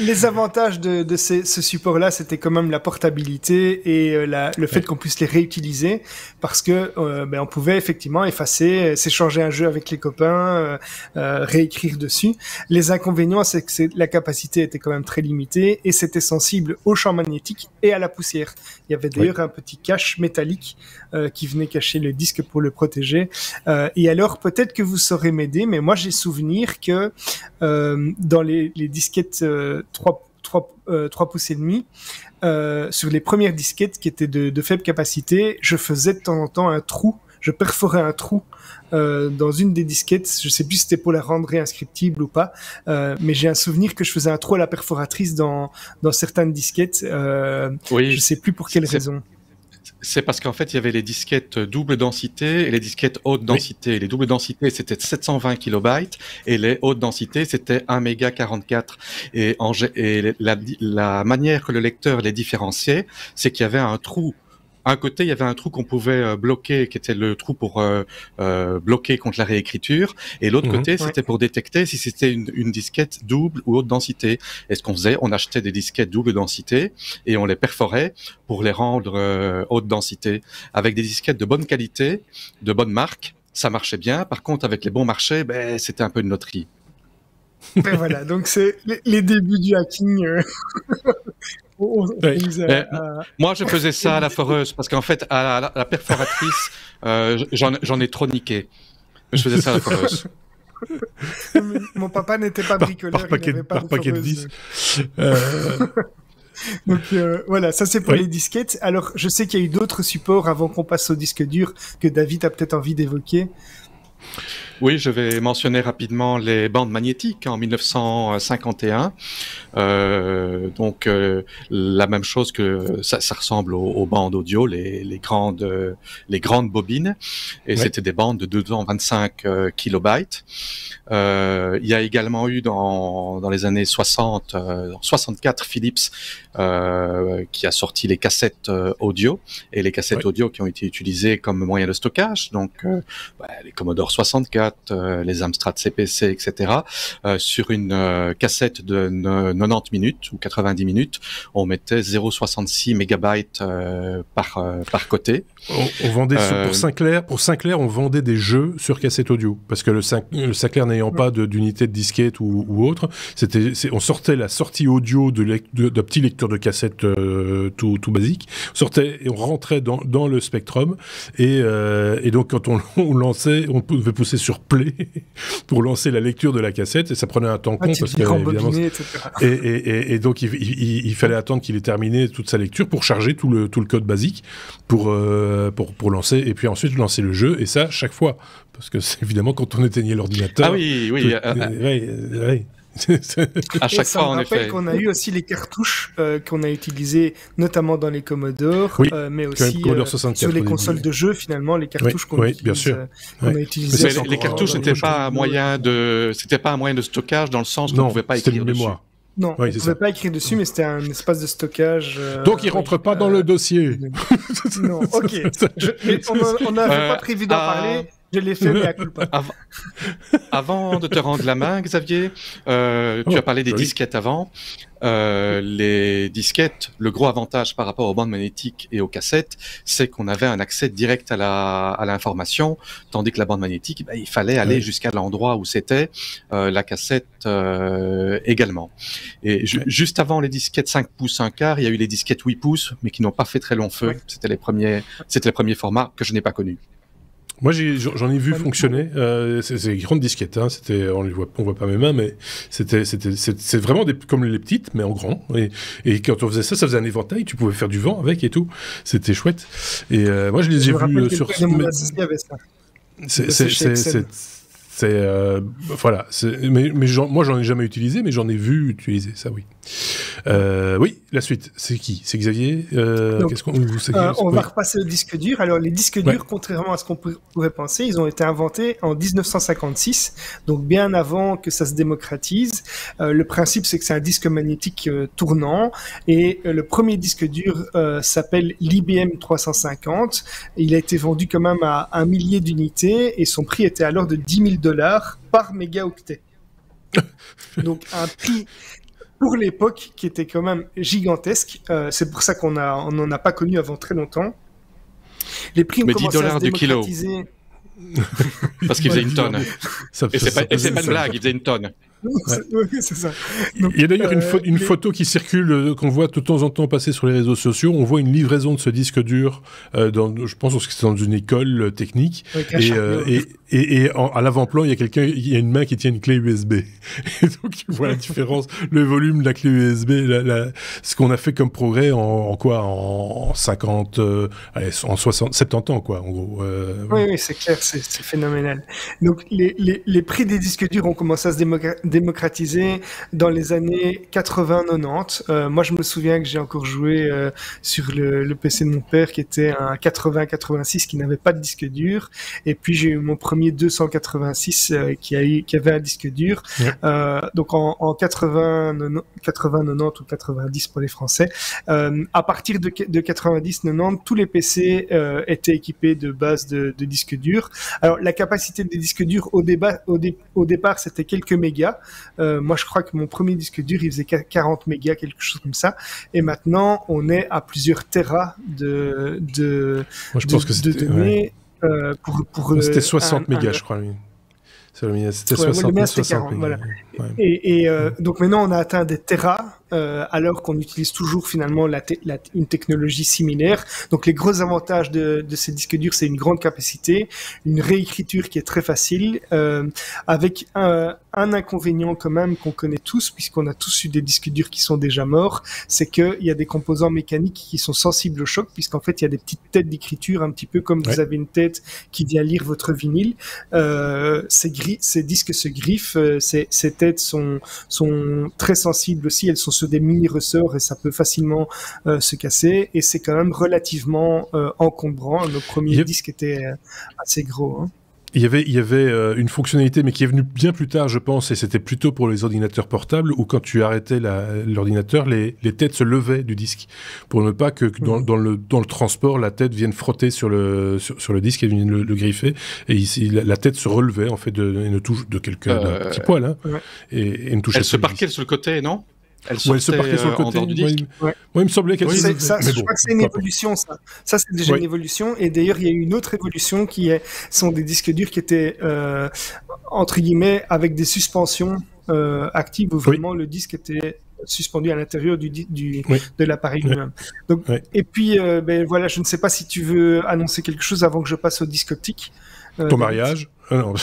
Les avantages de ce support-là, c'était quand même la portabilité et le fait qu'on puisse les réutiliser, parce que on pouvait effectivement effacer, s'échanger un jeu avec les copains, réécrire dessus. Les inconvénients, c'est que la capacité était quand même très limitée et c'était sensible au champ magnétique et à la poussière. Il y avait d'ailleurs un petit cache métallique qui venait cacher le disque pour le protéger. Et alors, peut-être que vous saurez m'aider, mais moi j'ai souvenir que dans les disquettes 3 pouces et demi, sur les premières disquettes qui étaient de faible capacité, je faisais de temps en temps un trou, je perforais un trou dans une des disquettes, je sais plus si c'était pour la rendre réinscriptible ou pas, mais j'ai un souvenir que je faisais un trou à la perforatrice dans certaines disquettes, je sais plus pour quelle raison. C'est parce qu'en fait, il y avait les disquettes double densité et les disquettes haute densité. Les doubles densités, c'était 720 kilobytes et les hautes densités, c'était 1 méga 44. Et la manière que le lecteur les différenciait, c'est qu'il y avait un trou. Un côté, il y avait un trou qu'on pouvait bloquer, qui était le trou pour bloquer contre la réécriture, et l'autre côté, c'était pour détecter si c'était une disquette double ou haute densité. Et ce qu'on faisait, on achetait des disquettes double densité et on les perforait pour les rendre haute densité. Avec des disquettes de bonne qualité, de bonne marque, ça marchait bien. Par contre, avec les bons marchés, c'était un peu une loterie. Ben voilà, donc c'est les débuts du hacking. Moi, je faisais ça à la foreuse parce qu'en fait, à la perforatrice, j'en ai trop niqué. Je faisais ça à la foreuse. Mon papa n'était pas bricoleur, il n'avait pas de paquet de foreuse. 10. Donc voilà, ça c'est pour les disquettes. Alors, je sais qu'il y a eu d'autres supports avant qu'on passe au disque dur que David a peut-être envie d'évoquer. Oui, je vais mentionner rapidement les bandes magnétiques en 1951. Donc la même chose que ça ressemble aux bandes audio, les grandes bobines, et c'était des bandes de 225 kilobytes. Il y a également eu dans les années 60, 64, Philips qui a sorti les cassettes audio, et les cassettes audio qui ont été utilisées comme moyen de stockage, donc les Commodore 64, les Amstrad CPC, etc. Sur une cassette de 90 minutes ou 90 minutes, on mettait 0,66 mégabytes par côté. On vendait pour Sinclair, on vendait des jeux sur cassette audio, parce que le Sinclair n'ayant pas d'unité de disquette ou autre, on sortait la sortie audio d'un petit lecteur de cassette tout basique, et on rentrait dans le Spectrum, et donc quand on lançait, on pouvait pousser sur play pour lancer la lecture de la cassette, et ça prenait un temps con parce que évidemment, et donc il fallait attendre qu'il ait terminé toute sa lecture pour charger tout le code basique pour lancer, et puis ensuite lancer le jeu, et ça chaque fois, parce que c'est évidemment quand on éteignait l'ordinateur. Ah oui. À chaque fois, en effet. Qu'on a eu aussi les cartouches qu'on a utilisées notamment dans les Commodore, mais aussi sur les consoles de jeux, finalement, les cartouches qu'on a utilisées. Les cartouches n'étaient pas un moyen de stockage, dans le sens qu'on ne pouvait pas écrire dessus. Non, on ne pouvait pas écrire dessus, mais c'était un espace de stockage. Donc il rentre pas dans le dossier. Non, ok. On n'avait pas prévu d'en parler. Je l'ai fait, mais à culpa. Avant de te rendre la main, Xavier, tu as parlé des disquettes avant. Les disquettes, le gros avantage par rapport aux bandes magnétiques et aux cassettes, c'est qu'on avait un accès direct à l'information, tandis que la bande magnétique, il fallait aller jusqu'à l'endroit où c'était, la cassette également. Et juste avant les disquettes 5 pouces 1 quart, il y a eu les disquettes 8 pouces, mais qui n'ont pas fait très long feu. C'était les premiers formats que je n'ai pas connus. Moi, j'en ai vu fonctionner. C'est des grandes disquettes. Hein. On voit pas mes mains, mais c'est vraiment comme les petites, mais en grand. Et quand on faisait ça faisait un éventail. Tu pouvais faire du vent avec et tout. C'était chouette. Et moi, je les ai vus sur. voilà. Mais moi, j'en ai jamais utilisé, mais j'en ai vu utiliser ça, oui. Oui, la suite, c'est qui? C'est Xavier? Qu'est-ce qu'on on va repasser au disque dur. Alors, les disques durs, contrairement à ce qu'on pourrait penser, ils ont été inventés en 1956, donc bien avant que ça se démocratise. Le principe, c'est que c'est un disque magnétique tournant, et le premier disque dur s'appelle l'IBM 350. Il a été vendu quand même à 1 millier d'unités, et son prix était alors de $10 000 par mégaoctet. Donc, un prix pour l'époque qui était quand même gigantesque. C'est pour ça qu'on n'en a pas connu avant très longtemps. Les prix ont commencé à se démocratiser. Parce qu'il faisait une tonne. Et c'est pas une blague, il faisait une tonne. C'est ça. Donc, il y a d'ailleurs une photo qui circule, qu'on voit de temps en temps passer sur les réseaux sociaux. On voit une livraison de ce disque dur, je pense que c'est dans une école technique. Et à l'avant-plan, il y a une main qui tient une clé USB. Et donc, tu vois la différence, le volume de la clé USB, ce qu'on a fait comme progrès en 50, en 60, 70 ans, quoi, en gros. Oui, c'est clair, c'est phénoménal. Donc, les prix des disques durs ont commencé à se démocratisé dans les années 80-90. Moi, je me souviens que j'ai encore joué sur le PC de mon père qui était un 80-86 qui n'avait pas de disque dur. Et puis, j'ai eu mon premier 286 qui avait un disque dur. Donc, en 80-90 ou 90 pour les Français. À partir de 90-90, tous les PC étaient équipés de bases de disques durs. Alors, la capacité des disques durs au départ, c'était quelques mégas. Moi, je crois que mon premier disque dur, il faisait 40 mégas, quelque chose comme ça. Et maintenant, on est à plusieurs téras de données. C'était 60 mégas, je crois. Oui. C'était 60 40, voilà. Et donc maintenant, on a atteint des téras, alors qu'on utilise toujours finalement une technologie similaire. Donc les gros avantages de ces disques durs, c'est une grande capacité, une réécriture qui est très facile, avec un inconvénient quand même qu'on connaît tous, puisqu'on a tous eu des disques durs qui sont déjà morts, c'est qu'il y a des composants mécaniques qui sont sensibles au choc, puisqu'en fait il y a des petites têtes d'écriture, un petit peu comme vous avez une tête qui vient lire votre vinyle. Ces disques se griffent, ces têtes sont très sensibles aussi, elles sont sur des mini ressorts et ça peut facilement se casser, et c'est quand même relativement encombrant. Nos premiers disques étaient assez gros, hein. Il y avait une fonctionnalité, mais qui est venue bien plus tard, je pense, et c'était plutôt pour les ordinateurs portables, où quand tu arrêtais l'ordinateur, les têtes se levaient du disque, pour ne pas que dans le transport, la tête vienne frotter sur le disque et vienne le griffer, et ici, la tête se relevait, en fait, et ne touche d'un petit poil, hein, et ne touchait pas. Elle se parquait sur le côté, non? Elle se parquait sur le côté. Moi, il me semblait qu'elle je crois que c'est une évolution, ça. Ça, c'est déjà une évolution. Et d'ailleurs, il y a eu une autre évolution sont des disques durs qui étaient, entre guillemets, avec des suspensions actives, où vraiment le disque était suspendu à l'intérieur de l'appareil lui-même. Donc, et puis, voilà, je ne sais pas si tu veux annoncer quelque chose avant que je passe au disque optique. Ton mariage? Ah non.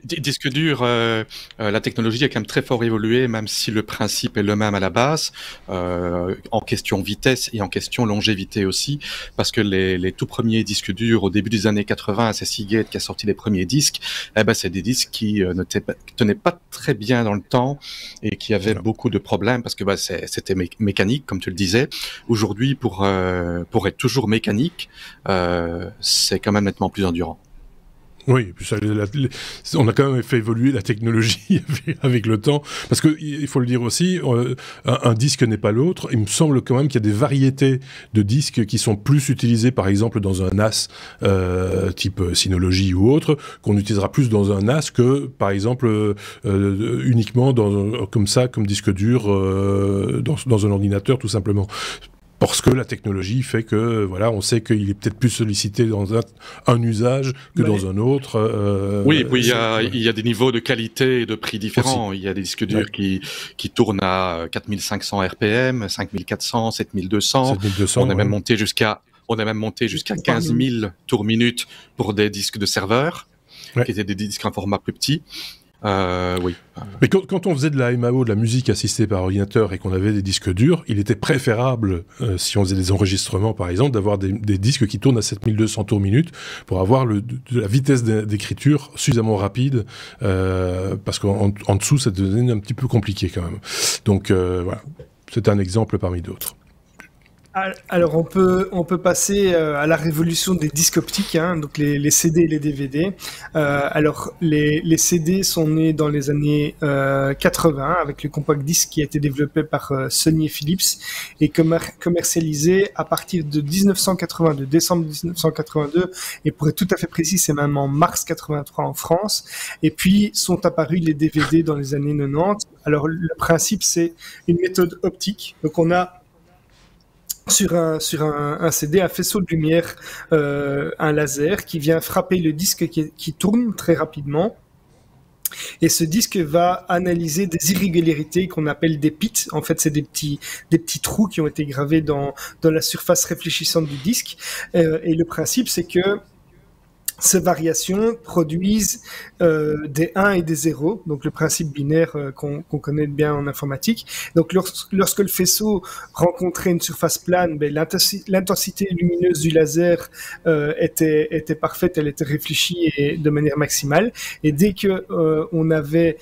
Disque dur, la technologie a quand même très fort évolué, même si le principe est le même à la base, en question vitesse et en question longévité aussi, parce que les tout premiers disques durs au début des années 80, c'est Seagate qui a sorti les premiers disques, c'est des disques qui ne tenaient pas très bien dans le temps et qui avaient beaucoup de problèmes parce que c'était mécanique, comme tu le disais. Aujourd'hui, pour être toujours mécanique, c'est quand même nettement plus endurant. Oui, puis on a quand même fait évoluer la technologie avec le temps, parce que il faut le dire aussi, un disque n'est pas l'autre. Il me semble quand même qu'il y a des variétés de disques qui sont plus utilisés, par exemple dans un NAS type Synology ou autre, qu'on utilisera plus dans un NAS que, par exemple, uniquement comme disque dur dans un ordinateur, tout simplement. Parce que la technologie fait que, voilà, on sait qu'il est peut-être plus sollicité dans un usage que dans un autre. Oui, et puis il y a des niveaux de qualité et de prix différents. Aussi. Il y a des disques durs qui tournent à 4500 RPM, 5400, 7200. On est même monté jusqu'à 15 000 tours minutes pour des disques de serveur, qui étaient des disques en format plus petit. Oui. Mais quand on faisait de la MAO, de la musique assistée par ordinateur, et qu'on avait des disques durs, il était préférable, si on faisait des enregistrements par exemple, d'avoir des disques qui tournent à 7200 tours minute pour avoir de la vitesse d'écriture suffisamment rapide, parce qu'en dessous ça devenait un petit peu compliqué quand même. Donc voilà, c'est un exemple parmi d'autres. Alors on peut passer à la révolution des disques optiques, hein, donc les CD et les DVD. Alors les CD sont nés dans les années 80 avec le compact disc qui a été développé par Sony et Philips et commercialisé à partir de 1982, décembre 1982, et pour être tout à fait précis, c'est même en mars 83 en France. Et puis sont apparus les DVD dans les années 90. Alors le principe, c'est une méthode optique. Donc on a sur un CD, un faisceau de lumière, un laser qui vient frapper le disque qui tourne très rapidement. Et ce disque va analyser des irrégularités qu'on appelle des pits. En fait, c'est des petits trous qui ont été gravés dans la surface réfléchissante du disque. Et le principe, c'est que ces variations produisent des 1 et des 0, donc le principe binaire qu'on connaît bien en informatique. Donc lorsque le faisceau rencontrait une surface plane, l'intensité lumineuse du laser était parfaite, elle était réfléchie et de manière maximale. Et dès que on avait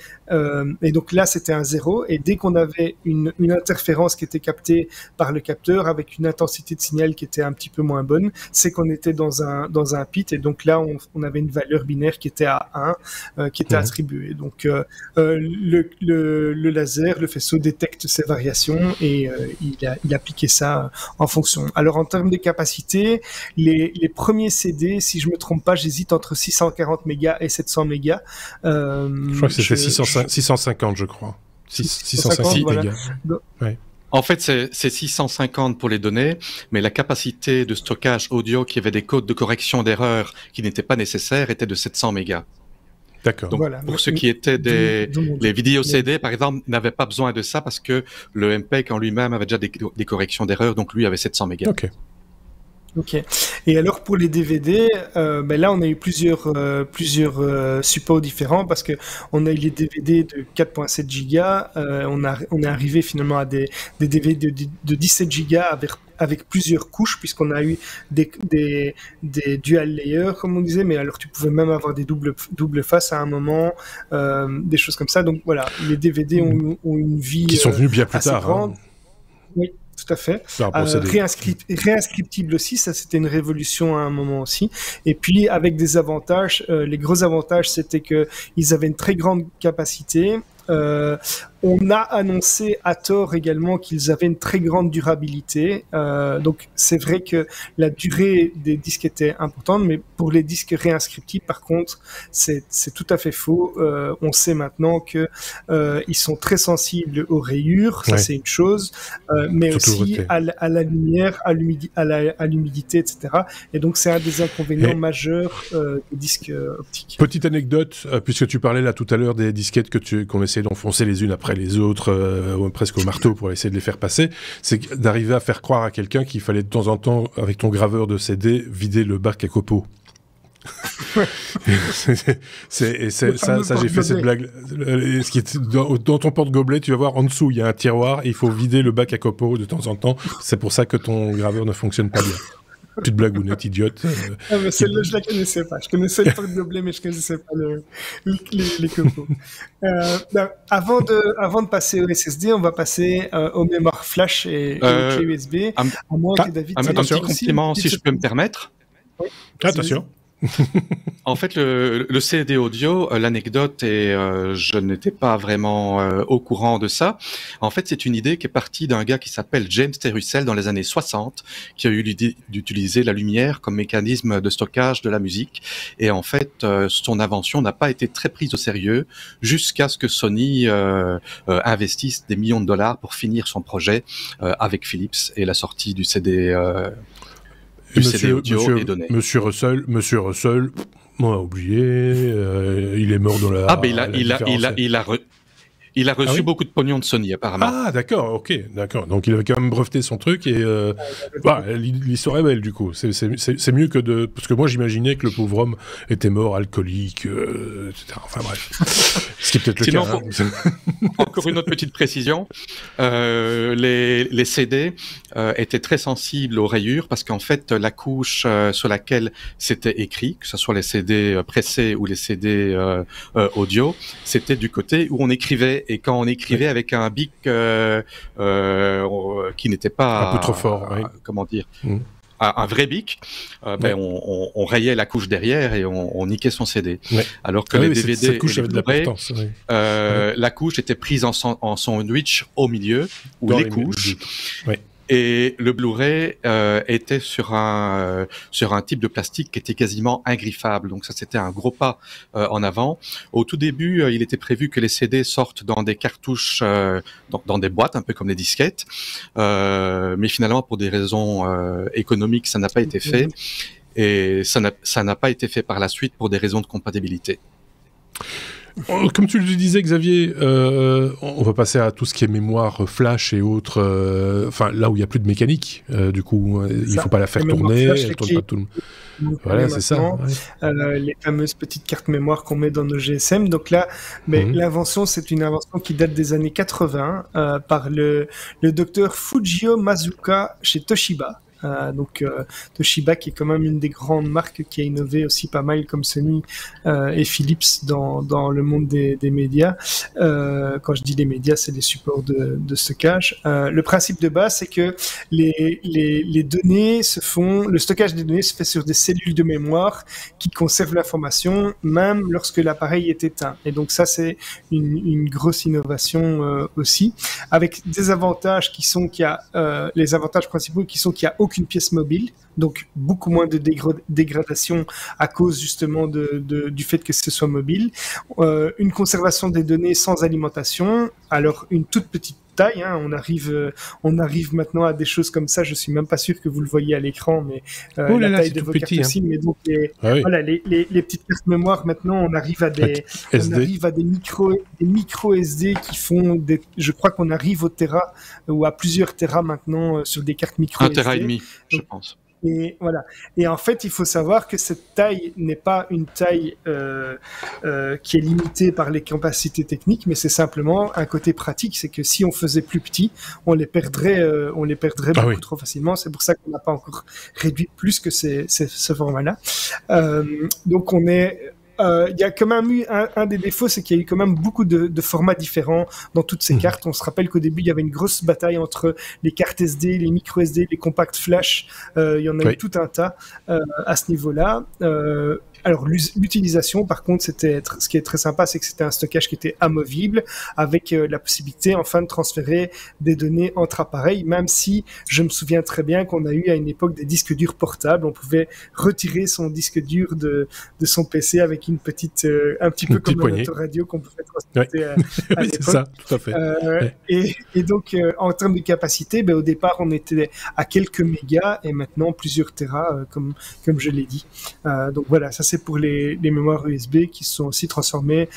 et donc là c'était un 0, et dès qu'on avait une interférence qui était captée par le capteur avec une intensité de signal qui était un petit peu moins bonne, c'est qu'on était dans un pit, et donc là on avait une valeur binaire qui était à 1 qui était attribuée. Donc le laser, le faisceau détecte ces variations et il appliquait ça en fonction. Alors en termes de capacité, les premiers CD, si je me trompe pas, j'hésite entre 640 mégas et 700 mégas. Je crois que c'était 650, je crois. 650 voilà. mégas. Ouais. En fait, c'est 650 pour les données, mais la capacité de stockage audio qui avait des codes de correction d'erreur qui n'étaient pas nécessaires était de 700 mégas. D'accord. Donc, voilà. pour ce qui était les vidéos CD, par exemple, n'avaient pas besoin de ça parce que le MPEG en lui-même avait déjà des corrections d'erreur, donc lui avait 700 mégas. Ok. Et alors pour les DVD, là on a eu plusieurs supports différents, parce que on a eu les DVD de 4.7 gigas, on est arrivé finalement à des DVD de 17 gigas avec plusieurs couches, puisqu'on a eu des dual layers comme on disait, mais alors tu pouvais même avoir des double faces à un moment, des choses comme ça. Donc voilà, les DVD ont une vie qui sont venus bien plus tard. Grande. Oui. Tout à fait. Réinscriptible aussi, ça c'était une révolution à un moment aussi. Et puis avec des avantages, les gros avantages, c'était que ils avaient une très grande capacité. On a annoncé à tort également qu'ils avaient une très grande durabilité. Donc c'est vrai que la durée des disques était importante, mais pour les disques réinscriptibles, par contre, c'est tout à fait faux. On sait maintenant que ils sont très sensibles aux rayures, ça c'est une chose, mais surtout aussi à la lumière, à l'humidité, etc. Et donc c'est un des inconvénients majeurs des disques optiques. Petite anecdote, puisque tu parlais là tout à l'heure des disquettes qu'on essayait d'enfoncer les unes après les autres, presque au marteau pour essayer de les faire passer, c'est d'arriver à faire croire à quelqu'un qu'il fallait de temps en temps, avec ton graveur de CD, vider le bac à copeaux. Ça j'ai fait cette blague. Ce qui est dans ton porte-gobelet, tu vas voir en dessous, il y a un tiroir et il faut vider le bac à copeaux de temps en temps. C'est pour ça que ton graveur ne fonctionne pas bien. Petite blagounette idiote. Mais celle-là, je la connaissais pas. Je connaissais le porte-gobelet, mais je connaissais pas les copeaux. Avant de passer au SSD, on va passer aux mémoires flash et aux clés USB. Un petit compliment, si je peux me permettre. Oui, attention. En fait, le CD audio, l'anecdote, et je n'étais pas vraiment au courant de ça. En fait, c'est une idée qui est partie d'un gars qui s'appelle James T. Russell dans les années 60, qui a eu l'idée d'utiliser la lumière comme mécanisme de stockage de la musique. Et en fait, son invention n'a pas été très prise au sérieux jusqu'à ce que Sony investisse des millions de dollars pour finir son projet avec Philips et la sortie du CD. Monsieur Russell, on a oublié, il est mort dans la. Ah, mais Il a reçu beaucoup de pognon de Sony, apparemment. Ah, d'accord, ok, d'accord. Donc, il avait quand même breveté son truc et l'histoire est belle, du coup. C'est mieux que de... Parce que moi, j'imaginais que le pauvre homme était mort, alcoolique, etc. Enfin, bref. Ce qui est peut-être le cas. Encore une autre petite précision. Les CD étaient très sensibles aux rayures parce qu'en fait, la couche sur laquelle c'était écrit, que ce soit les CD pressés ou les CD audio, c'était du côté où on écrivait. Et quand on écrivait avec un bic qui n'était pas... Un peu trop fort, oui. Comment dire un vrai bic, on rayait la couche derrière et on niquait son CD. Ouais. Alors que les DVD cette couche avait de l'importance. La couche était prise en sandwich au milieu, ou les couches. Et le Blu-ray était sur un type de plastique qui était quasiment ingriffable. Donc ça, c'était un gros pas en avant. Au tout début, il était prévu que les CD sortent dans des cartouches, dans des boîtes, un peu comme les disquettes. Mais finalement, pour des raisons économiques, ça n'a pas été fait. Et ça n'a pas été fait par la suite pour des raisons de compatibilité. Comme tu le disais, Xavier, on va passer à tout ce qui est mémoire flash et autres. Enfin, là où il n'y a plus de mécanique, du coup, il ne faut pas la faire tourner. Elle tourne pas tout le... Voilà, c'est ça. Ouais. Les fameuses petites cartes mémoire qu'on met dans nos GSM. Donc là, l'invention, c'est une invention qui date des années 80 par le docteur Fujio Mazuka chez Toshiba. Toshiba qui est quand même une des grandes marques qui a innové aussi pas mal comme Sony et Philips dans le monde des médias. Quand je dis les médias, c'est les supports de stockage. Le principe de base, c'est que les données le stockage des données se fait sur des cellules de mémoire qui conservent l'information même lorsque l'appareil est éteint. Et donc ça, c'est une grosse innovation aussi, avec des avantages qui sont les avantages principaux qui sont qu'il y a aucune pièce mobile, donc beaucoup moins de dégradation à cause justement du fait que ce soit mobile, une conservation des données sans alimentation, alors une toute petite taille, on arrive maintenant à des choses comme ça, je suis même pas sûr que vous le voyez à l'écran, mais la taille de vos cartes aussi, mais donc les petites cartes mémoire maintenant, on arrive à des micro SD qui font je crois qu'on arrive au Tera ou à plusieurs Tera maintenant sur des cartes micro SD. 1,5 Tera, je pense. Et voilà. Et en fait, il faut savoir que cette taille n'est pas une taille qui est limitée par les capacités techniques, mais c'est simplement un côté pratique. C'est que si on faisait plus petit, on les perdrait beaucoup trop facilement. C'est pour ça qu'on n'a pas encore réduit plus que ce format-là. Donc il y a quand même eu un des défauts, c'est qu'il y a eu quand même beaucoup de formats différents dans toutes ces cartes. On se rappelle qu'au début, il y avait une grosse bataille entre les cartes SD, les micro SD, les compacts flash. Il y en a eu tout un tas à ce niveau-là. Alors l'utilisation, par contre, ce qui est très sympa, c'est que c'était un stockage qui était amovible, avec la possibilité enfin de transférer des données entre appareils, même si je me souviens très bien qu'on a eu à une époque des disques durs portables. On pouvait retirer son disque dur de son PC avec une petite, un petit peu comme un autoradio qu'on pouvait transporter à l'époque. C'est ça, tout à fait. Et donc, en termes de capacité, au départ, on était à quelques mégas et maintenant plusieurs téras, comme je l'ai dit. Donc voilà, ça c'est pour les mémoires USB qui sont aussi transformées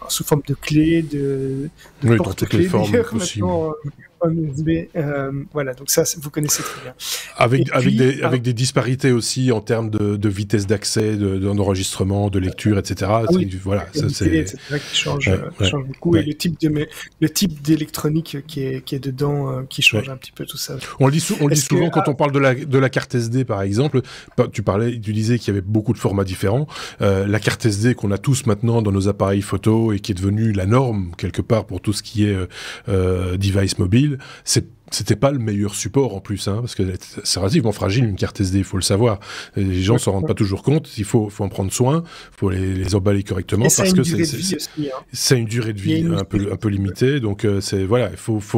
sous forme de clés, de porte-clés d'ailleurs maintenant en USB. Voilà, donc ça vous connaissez très bien. Avec des disparités aussi en termes de vitesse d'accès, d'enregistrement, de lecture, etc. Voilà, ça c'est qui change beaucoup, et le type d'électronique qui est dedans qui change un petit peu tout ça. On le dit souvent quand on parle de la carte SD par exemple. Tu disais qu'il y avait beaucoup de formats différents. La carte SD qu'on a tous maintenant dans nos appareils photo et qui est devenue la norme quelque part pour tout ce qui est device mobile, c'était pas le meilleur support en plus, parce que c'est relativement fragile une carte SD, il faut le savoir. Les gens s'en rendent pas toujours compte, il faut en prendre soin, il faut les emballer correctement, parce que c'est une durée de vie un peu limitée, donc il faut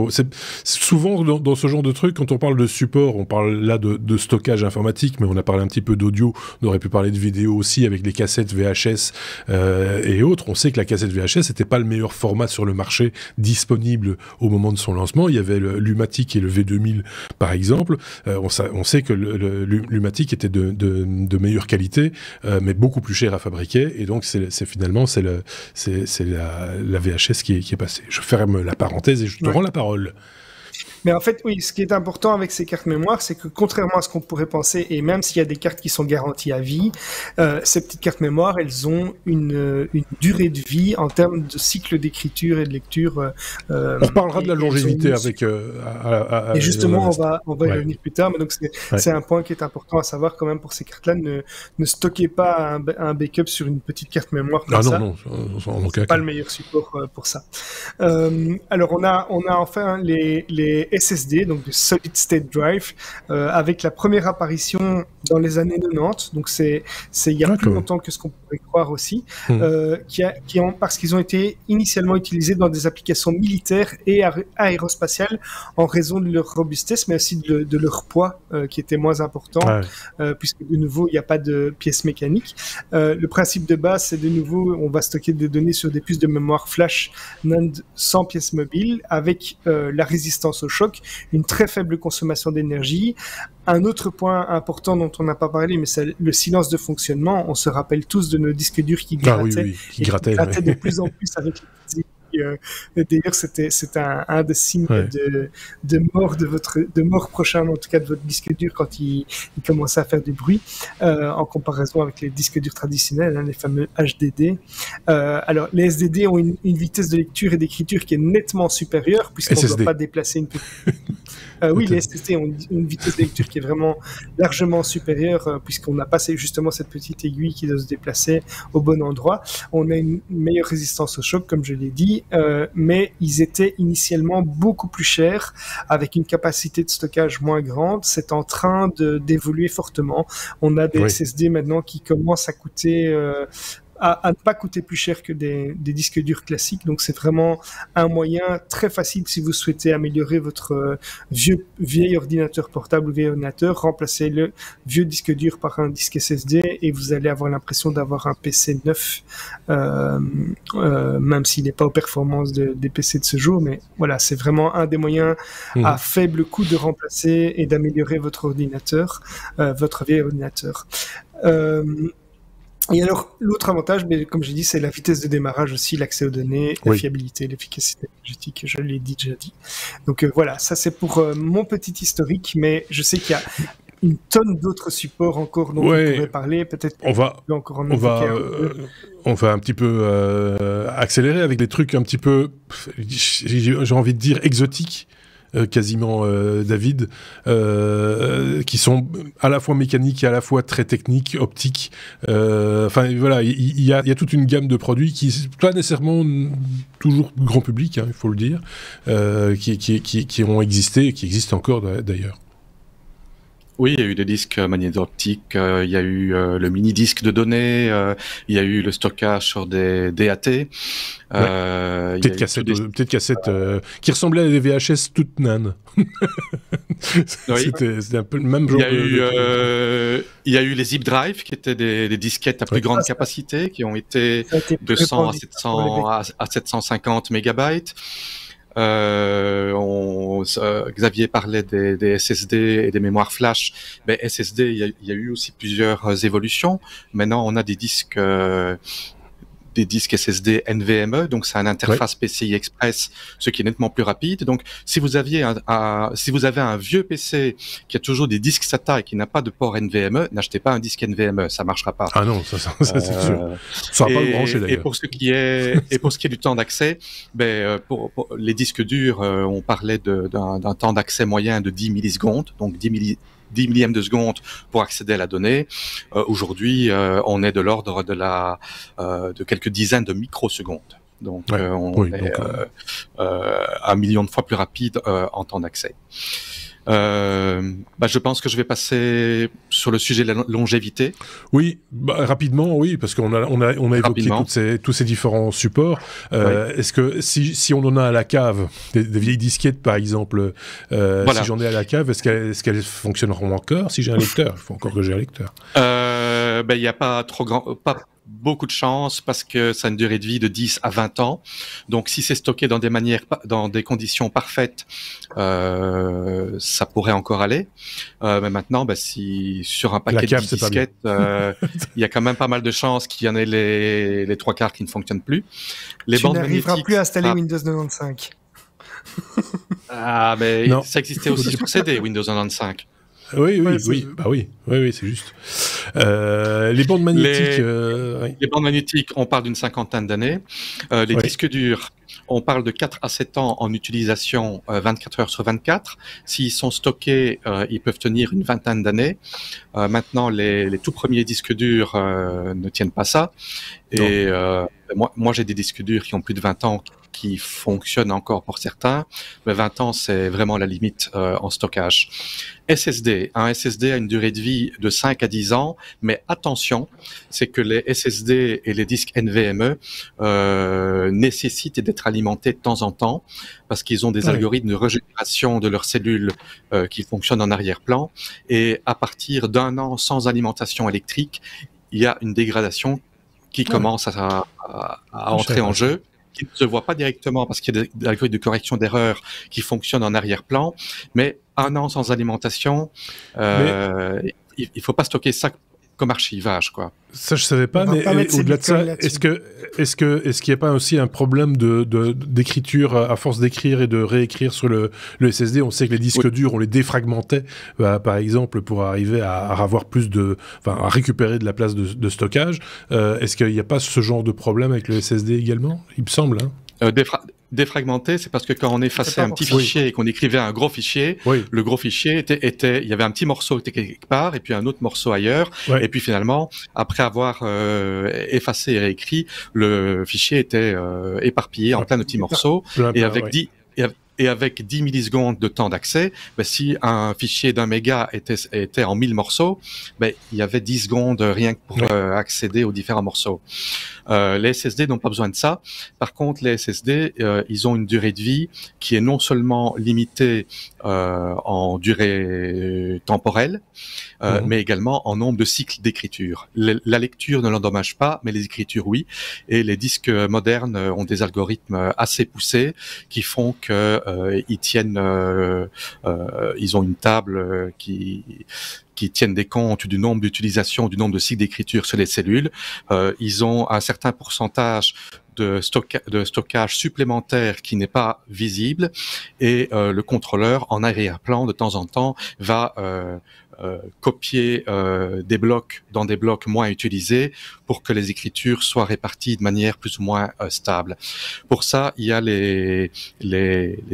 souvent dans ce genre de truc, quand on parle de support, on parle là de stockage informatique, mais on a parlé un petit peu d'audio, on aurait pu parler de vidéo aussi avec les cassettes VHS et autres. On sait que la cassette VHS n'était pas le meilleur format sur le marché disponible au moment de son lancement. Il y avait l'Umatic Lumatic et le V2000 par exemple, on sait que Lumatic était de meilleure qualité, mais beaucoup plus cher à fabriquer, et donc c'est finalement la VHS qui est passée. Je ferme la parenthèse et je te rends la parole. Mais en fait, oui, ce qui est important avec ces cartes mémoire, c'est que contrairement à ce qu'on pourrait penser, et même s'il y a des cartes qui sont garanties à vie, ces petites cartes mémoire, elles ont une durée de vie en termes de cycle d'écriture et de lecture. On reparlera de la longévité avec... et justement, on va y revenir plus tard, mais donc c'est un point qui est important à savoir quand même pour ces cartes-là. Ne stockez pas un backup sur une petite carte mémoire comme ça. Non, c'est pas le meilleur support pour ça. Alors, on a enfin les SSD, donc de Solid State Drive, avec la première apparition dans les années 90, donc c'est il y a plus longtemps que ce qu'on pourrait croire aussi, parce qu'ils ont été initialement utilisés dans des applications militaires et aérospatiales en raison de leur robustesse, mais aussi de leur poids qui était moins important, puisque de nouveau il n'y a pas de pièces mécaniques. Le principe de base, c'est de nouveau, on va stocker des données sur des puces de mémoire flash NAND sans pièces mobiles, avec la résistance au choc, une très faible consommation d'énergie. Un autre point important dont on n'a pas parlé, mais c'est le silence de fonctionnement. On se rappelle tous de nos disques durs qui grattaient, qui grattaient de plus en plus avec les d'ailleurs, c'était un des signes de mort de mort prochaine, en tout cas de votre disque dur, quand il commençait à faire du bruit, en comparaison avec les disques durs traditionnels, les fameux HDD. Alors, les SSD ont une vitesse de lecture et d'écriture qui est nettement supérieure, puisqu'on ne doit pas déplacer une petite... oui, les SSD ont une vitesse de lecture qui est vraiment largement supérieure, puisqu'on n'a pas justement cette petite aiguille qui doit se déplacer au bon endroit. On a une meilleure résistance au choc, comme je l'ai dit, mais ils étaient initialement beaucoup plus chers, avec une capacité de stockage moins grande. C'est en train d'évoluer fortement. On a des SSD maintenant qui commencent à coûter... à ne pas coûter plus cher que des disques durs classiques. Donc c'est vraiment un moyen très facile si vous souhaitez améliorer votre vieil ordinateur portable ou vieil ordinateur, remplacez le vieux disque dur par un disque SSD et vous allez avoir l'impression d'avoir un PC neuf, même s'il n'est pas aux performances des PC de ce jour. Mais voilà, c'est vraiment un des moyens à faible coût de remplacer et d'améliorer votre ordinateur, votre vieil ordinateur. Et alors, l'autre avantage, mais comme j'ai dit, c'est la vitesse de démarrage aussi, l'accès aux données, la fiabilité, l'efficacité énergétique, je l'ai déjà dit. Donc voilà, ça c'est pour mon petit historique, mais je sais qu'il y a une tonne d'autres supports encore dont on pourrait parler, peut-être on va un petit peu accélérer avec des trucs un petit peu, j'ai envie de dire, exotiques. Quasiment David, qui sont à la fois mécaniques et à la fois très techniques, optiques. Enfin voilà, il y a toute une gamme de produits qui pas nécessairement toujours grand public, il faut le dire, qui ont existé et qui existent encore d'ailleurs. Oui, il y a eu des disques magnéto-optiques, il y a eu le mini-disque de données, il y a eu le stockage sur des DAT. Petite cassette qui ressemblait à des VHS toutes nanes. C'était un peu le même genre il y a eu les zip drive qui étaient des disquettes à plus grande capacité, qui ont été 200 à 750 mégabytes. Xavier parlait des SSD et des mémoires flash. Ben, SSD, il y a eu aussi plusieurs évolutions. Maintenant, on a des disques SSD NVMe, donc c'est un interface PCI Express, ce qui est nettement plus rapide. Donc, si vous avez un vieux PC qui a toujours des disques SATA et qui n'a pas de port NVMe, n'achetez pas un disque NVMe, ça marchera pas. Ah non, ça c'est sûr. Ça va pas le brancher d'ailleurs. Et pour ce qui est du temps d'accès, pour les disques durs, on parlait d'un temps d'accès moyen de 10 millisecondes, donc 10 millièmes de seconde pour accéder à la donnée. Aujourd'hui, on est de l'ordre de quelques dizaines de microsecondes. Donc, on est 1 million de fois plus rapide en temps d'accès. Je pense que je vais passer sur le sujet de la longévité. Oui, rapidement, oui, parce qu'on a évoqué tous ces différents supports. Est-ce que si on en a à la cave, des vieilles disquettes par exemple, si j'en ai à la cave, est-ce qu'elles fonctionneront encore si j'ai un lecteur? Il faut encore que j'ai un lecteur. Il n'y a pas beaucoup de chance parce que ça a une durée de vie de 10 à 20 ans. Donc, si c'est stocké dans des conditions parfaites, ça pourrait encore aller. Mais maintenant, si sur un paquet de 10 disquettes, il y a quand même pas mal de chances qu'il y en ait les trois quarts qui ne fonctionnent plus. Tu n'arriveras plus à installer Windows 95. Ah, mais ça existait aussi sur CD, Windows 95. Oui, c'est juste. Les bandes magnétiques. Les bandes magnétiques, on parle d'une cinquantaine d'années. Les disques durs, on parle de 4 à 7 ans en utilisation 24 heures sur 24. S'ils sont stockés, ils peuvent tenir une vingtaine d'années. Maintenant, les tout premiers disques durs ne tiennent pas ça. Et moi, j'ai des disques durs qui ont plus de 20 ans qui fonctionnent encore pour certains, mais 20 ans, c'est vraiment la limite en stockage. SSD. Un SSD a une durée de vie de 5 à 10 ans, mais attention, c'est que les SSD et les disques NVMe nécessitent d'être alimentés de temps en temps, parce qu'ils ont des algorithmes de régénération de leurs cellules qui fonctionnent en arrière-plan, et à partir d'un an sans alimentation électrique, il y a une dégradation qui commence à entrer en jeu, qui ne se voit pas directement parce qu'il y a des algorithmes de correction d'erreurs qui fonctionnent en arrière-plan, mais un an sans alimentation, il faut pas stocker ça comme archivage, quoi. Ça, je savais pas, mais au-delà de ça, est-ce qu'il n'y a pas aussi un problème d'écriture, à force d'écrire et de réécrire sur le SSD? On sait que les disques durs, on les défragmentait, par exemple, pour arriver à avoir à récupérer de la place de stockage. Est-ce qu'il n'y a pas ce genre de problème avec le SSD également? Il me semble, hein. Défragmenté, c'est parce que quand on effaçait un petit fichier et qu'on écrivait un gros fichier, le gros fichier il y avait un petit morceau qui était quelque part et puis un autre morceau ailleurs. Et puis finalement, après avoir effacé et réécrit, le fichier était éparpillé en plein de petits morceaux et avec 10 millisecondes de temps d'accès, si un fichier d'un méga était en 1000 morceaux, il y avait 10 secondes rien que pour accéder aux différents morceaux. Les SSD n'ont pas besoin de ça. Par contre, les SSD, ils ont une durée de vie qui est non seulement limitée en durée temporelle, mais également en nombre de cycles d'écriture. La lecture ne l'endommage pas, mais les écritures, oui. Et les disques modernes ont des algorithmes assez poussés qui font que ils tiennent, ils ont une table qui tiennent des comptes du nombre d'utilisations, du nombre de cycles d'écriture sur les cellules. Ils ont un certain pourcentage de stockage supplémentaire qui n'est pas visible et le contrôleur en arrière-plan de temps en temps va copier des blocs dans des blocs moins utilisés pour que les écritures soient réparties de manière plus ou moins stable. Pour ça, il y a les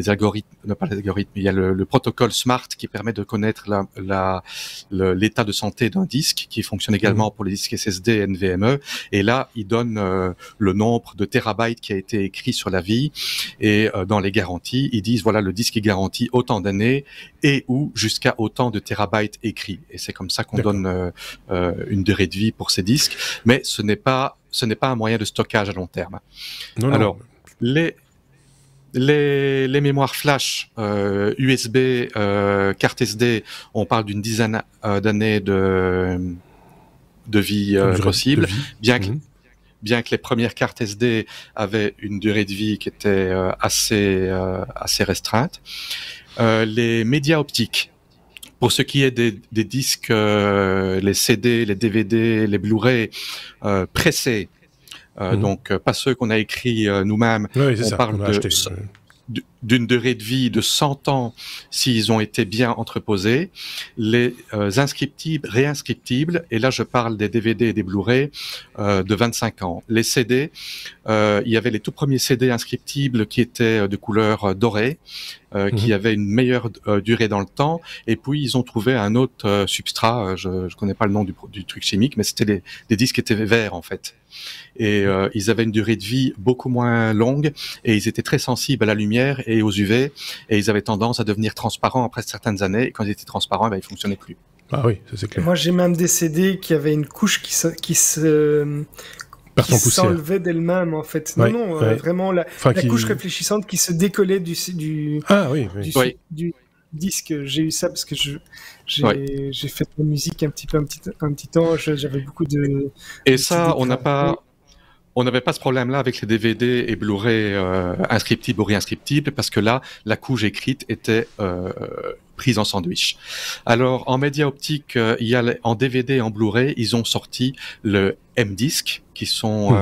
algorithmes, non pas les algorithmes, il y a le protocole SMART qui permet de connaître l'état de santé d'un disque, qui fonctionne également pour les disques SSD et NVMe. Et là, il donne le nombre de terabytes qui a été écrit sur la vie. Et dans les garanties, ils disent voilà, le disque est garanti autant d'années et ou jusqu'à autant de terabytes écrits. Et c'est comme ça qu'on donne une durée de vie pour ces disques. Mais ce n'est pas un moyen de stockage à long terme. Alors, les mémoires flash, USB, carte SD, on parle d'une dizaine d'années de vie possible, bien que les premières cartes SD avaient une durée de vie qui était assez restreinte. Les médias optiques. Pour ce qui est des disques, les CD, les DVD, les Blu-ray pressés, donc pas ceux qu'on a écrits nous-mêmes, on parle d'une durée de vie de 100 ans s'ils ont été bien entreposés. Les inscriptibles, réinscriptibles, et là je parle des DVD et des Blu-ray de 25 ans. Les CD, il y avait les tout premiers CD inscriptibles qui étaient de couleur dorée, qui avaient une meilleure durée dans le temps, et puis ils ont trouvé un autre substrat, je connais pas le nom du truc chimique, mais c'était des disques qui étaient verts en fait. Et ils avaient une durée de vie beaucoup moins longue, et ils étaient très sensibles à la lumière et aux UV, et ils avaient tendance à devenir transparents après certaines années, et quand ils étaient transparents, ils fonctionnaient plus. Ah oui, ça c'est clair. Moi j'ai même des CD qui avaient une couche qui s'enlevait d'elle-même en fait. Vraiment la couche réfléchissante qui se décollait du disque. J'ai eu ça parce que j'ai fait de la musique un petit temps. J'avais beaucoup de... Et ça, on n'avait pas ce problème-là avec les DVD et Blu-ray inscriptibles ou réinscriptibles, parce que là, la couche écrite était prise en sandwich. Alors, en média optique, en DVD et en Blu-ray, ils ont sorti le M-Disc, qui sont...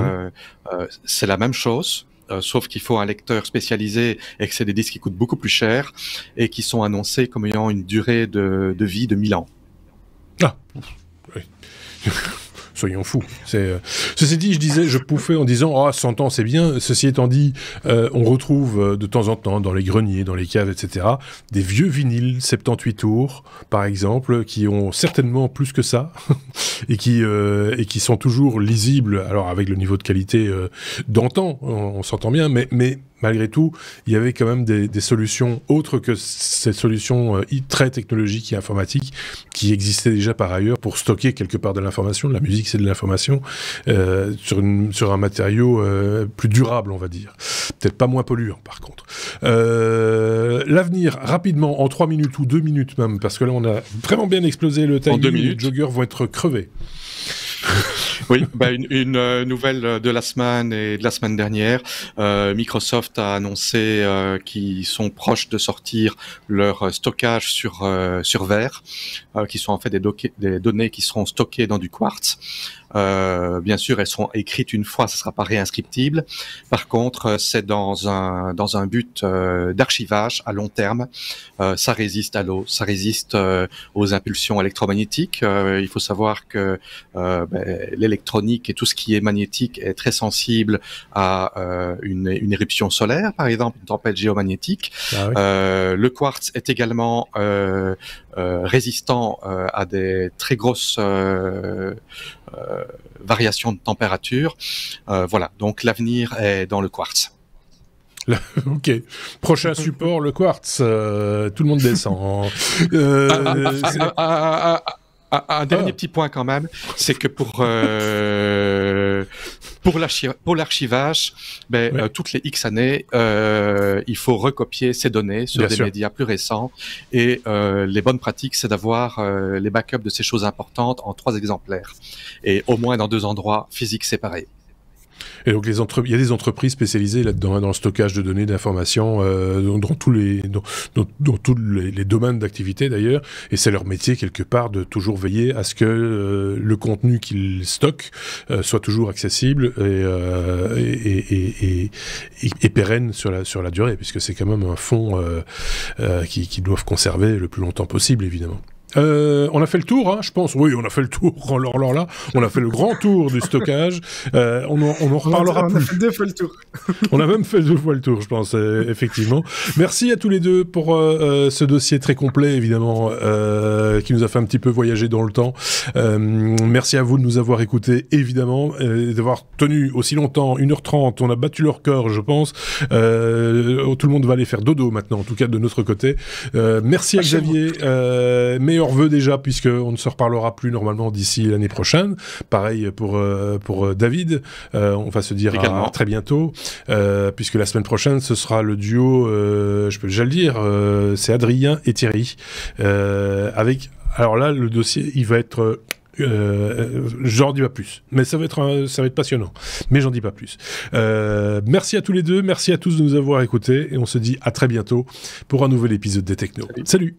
c'est la même chose, sauf qu'il faut un lecteur spécialisé et que c'est des disques qui coûtent beaucoup plus cher et qui sont annoncés comme ayant une durée de vie de 1000 ans. Ah, oui. Soyons fous. Ceci dit, je disais, je pouffais en disant 100 ans c'est bien. Ceci étant dit, on retrouve de temps en temps dans les greniers, dans les caves, etc., des vieux vinyles 78 tours, par exemple, qui ont certainement plus que ça et qui sont toujours lisibles. Alors avec le niveau de qualité d'antan, on s'entend bien, mais malgré tout, il y avait quand même des solutions autres que cette solution très technologique et informatique qui existait déjà par ailleurs pour stocker quelque part de l'information. La musique, c'est de l'information sur un matériau plus durable, on va dire. Peut-être pas moins polluant, par contre. L'avenir, rapidement, en 3 minutes ou 2 minutes même, parce que là, on a vraiment bien explosé le timing. En 2 minutes. Les joggers vont être crevés. Oui, une nouvelle de la semaine et de la semaine dernière. Microsoft a annoncé qu'ils sont proches de sortir leur stockage sur verre, qui sont en fait des données qui seront stockées dans du quartz. Bien sûr, elles seront écrites une fois, ça sera pas réinscriptible. Par contre, c'est dans un but d'archivage à long terme. Ça résiste à l'eau, ça résiste aux impulsions électromagnétiques. Il faut savoir que l'électronique et tout ce qui est magnétique est très sensible à une éruption solaire, par exemple, une tempête géomagnétique. Ah oui. Le quartz est également résistant à des très grosses variations de température. Voilà, donc l'avenir est dans le quartz. Ok. Prochain support, le quartz. Tout le monde descend. Un dernier petit point quand même, c'est que pour l'archivage, toutes les X années, il faut recopier ces données sur des médias plus récents. Et les bonnes pratiques, c'est d'avoir les backups de ces choses importantes en 3 exemplaires. Et au moins dans 2 endroits physiques séparés. Et donc il y a des entreprises spécialisées là-dedans, dans le stockage de données, d'informations, dans tous les domaines d'activité d'ailleurs, et c'est leur métier quelque part de toujours veiller à ce que le contenu qu'ils stockent soit toujours accessible et pérenne sur la durée, puisque c'est quand même un fonds qu'ils doivent conserver le plus longtemps possible, évidemment. On a fait le tour, hein, je pense. Oui, on a fait le tour. Alors là, on a fait le grand tour du stockage. On en reparlera plus. On a fait 2 fois le tour. On a même fait 2 fois le tour, je pense, effectivement. Merci à tous les deux pour ce dossier très complet, évidemment, qui nous a fait un petit peu voyager dans le temps. Merci à vous de nous avoir écoutés, évidemment, d'avoir tenu aussi longtemps, 1h30. On a battu le record, je pense. Tout le monde va aller faire dodo maintenant, en tout cas de notre côté. Merci à Xavier. Meilleurs vœux déjà, puisqu'on ne se reparlera plus normalement d'ici l'année prochaine. Pareil pour David. On va se dire à très bientôt, puisque la semaine prochaine, ce sera le duo, je peux déjà le dire, c'est Adrien et Thierry. Alors là, le dossier, il va être... j'en dis pas plus, mais ça va être passionnant, mais j'en dis pas plus. Merci à tous les deux, merci à tous de nous avoir écoutés, et on se dit à très bientôt pour un nouvel épisode des Technos. Salut.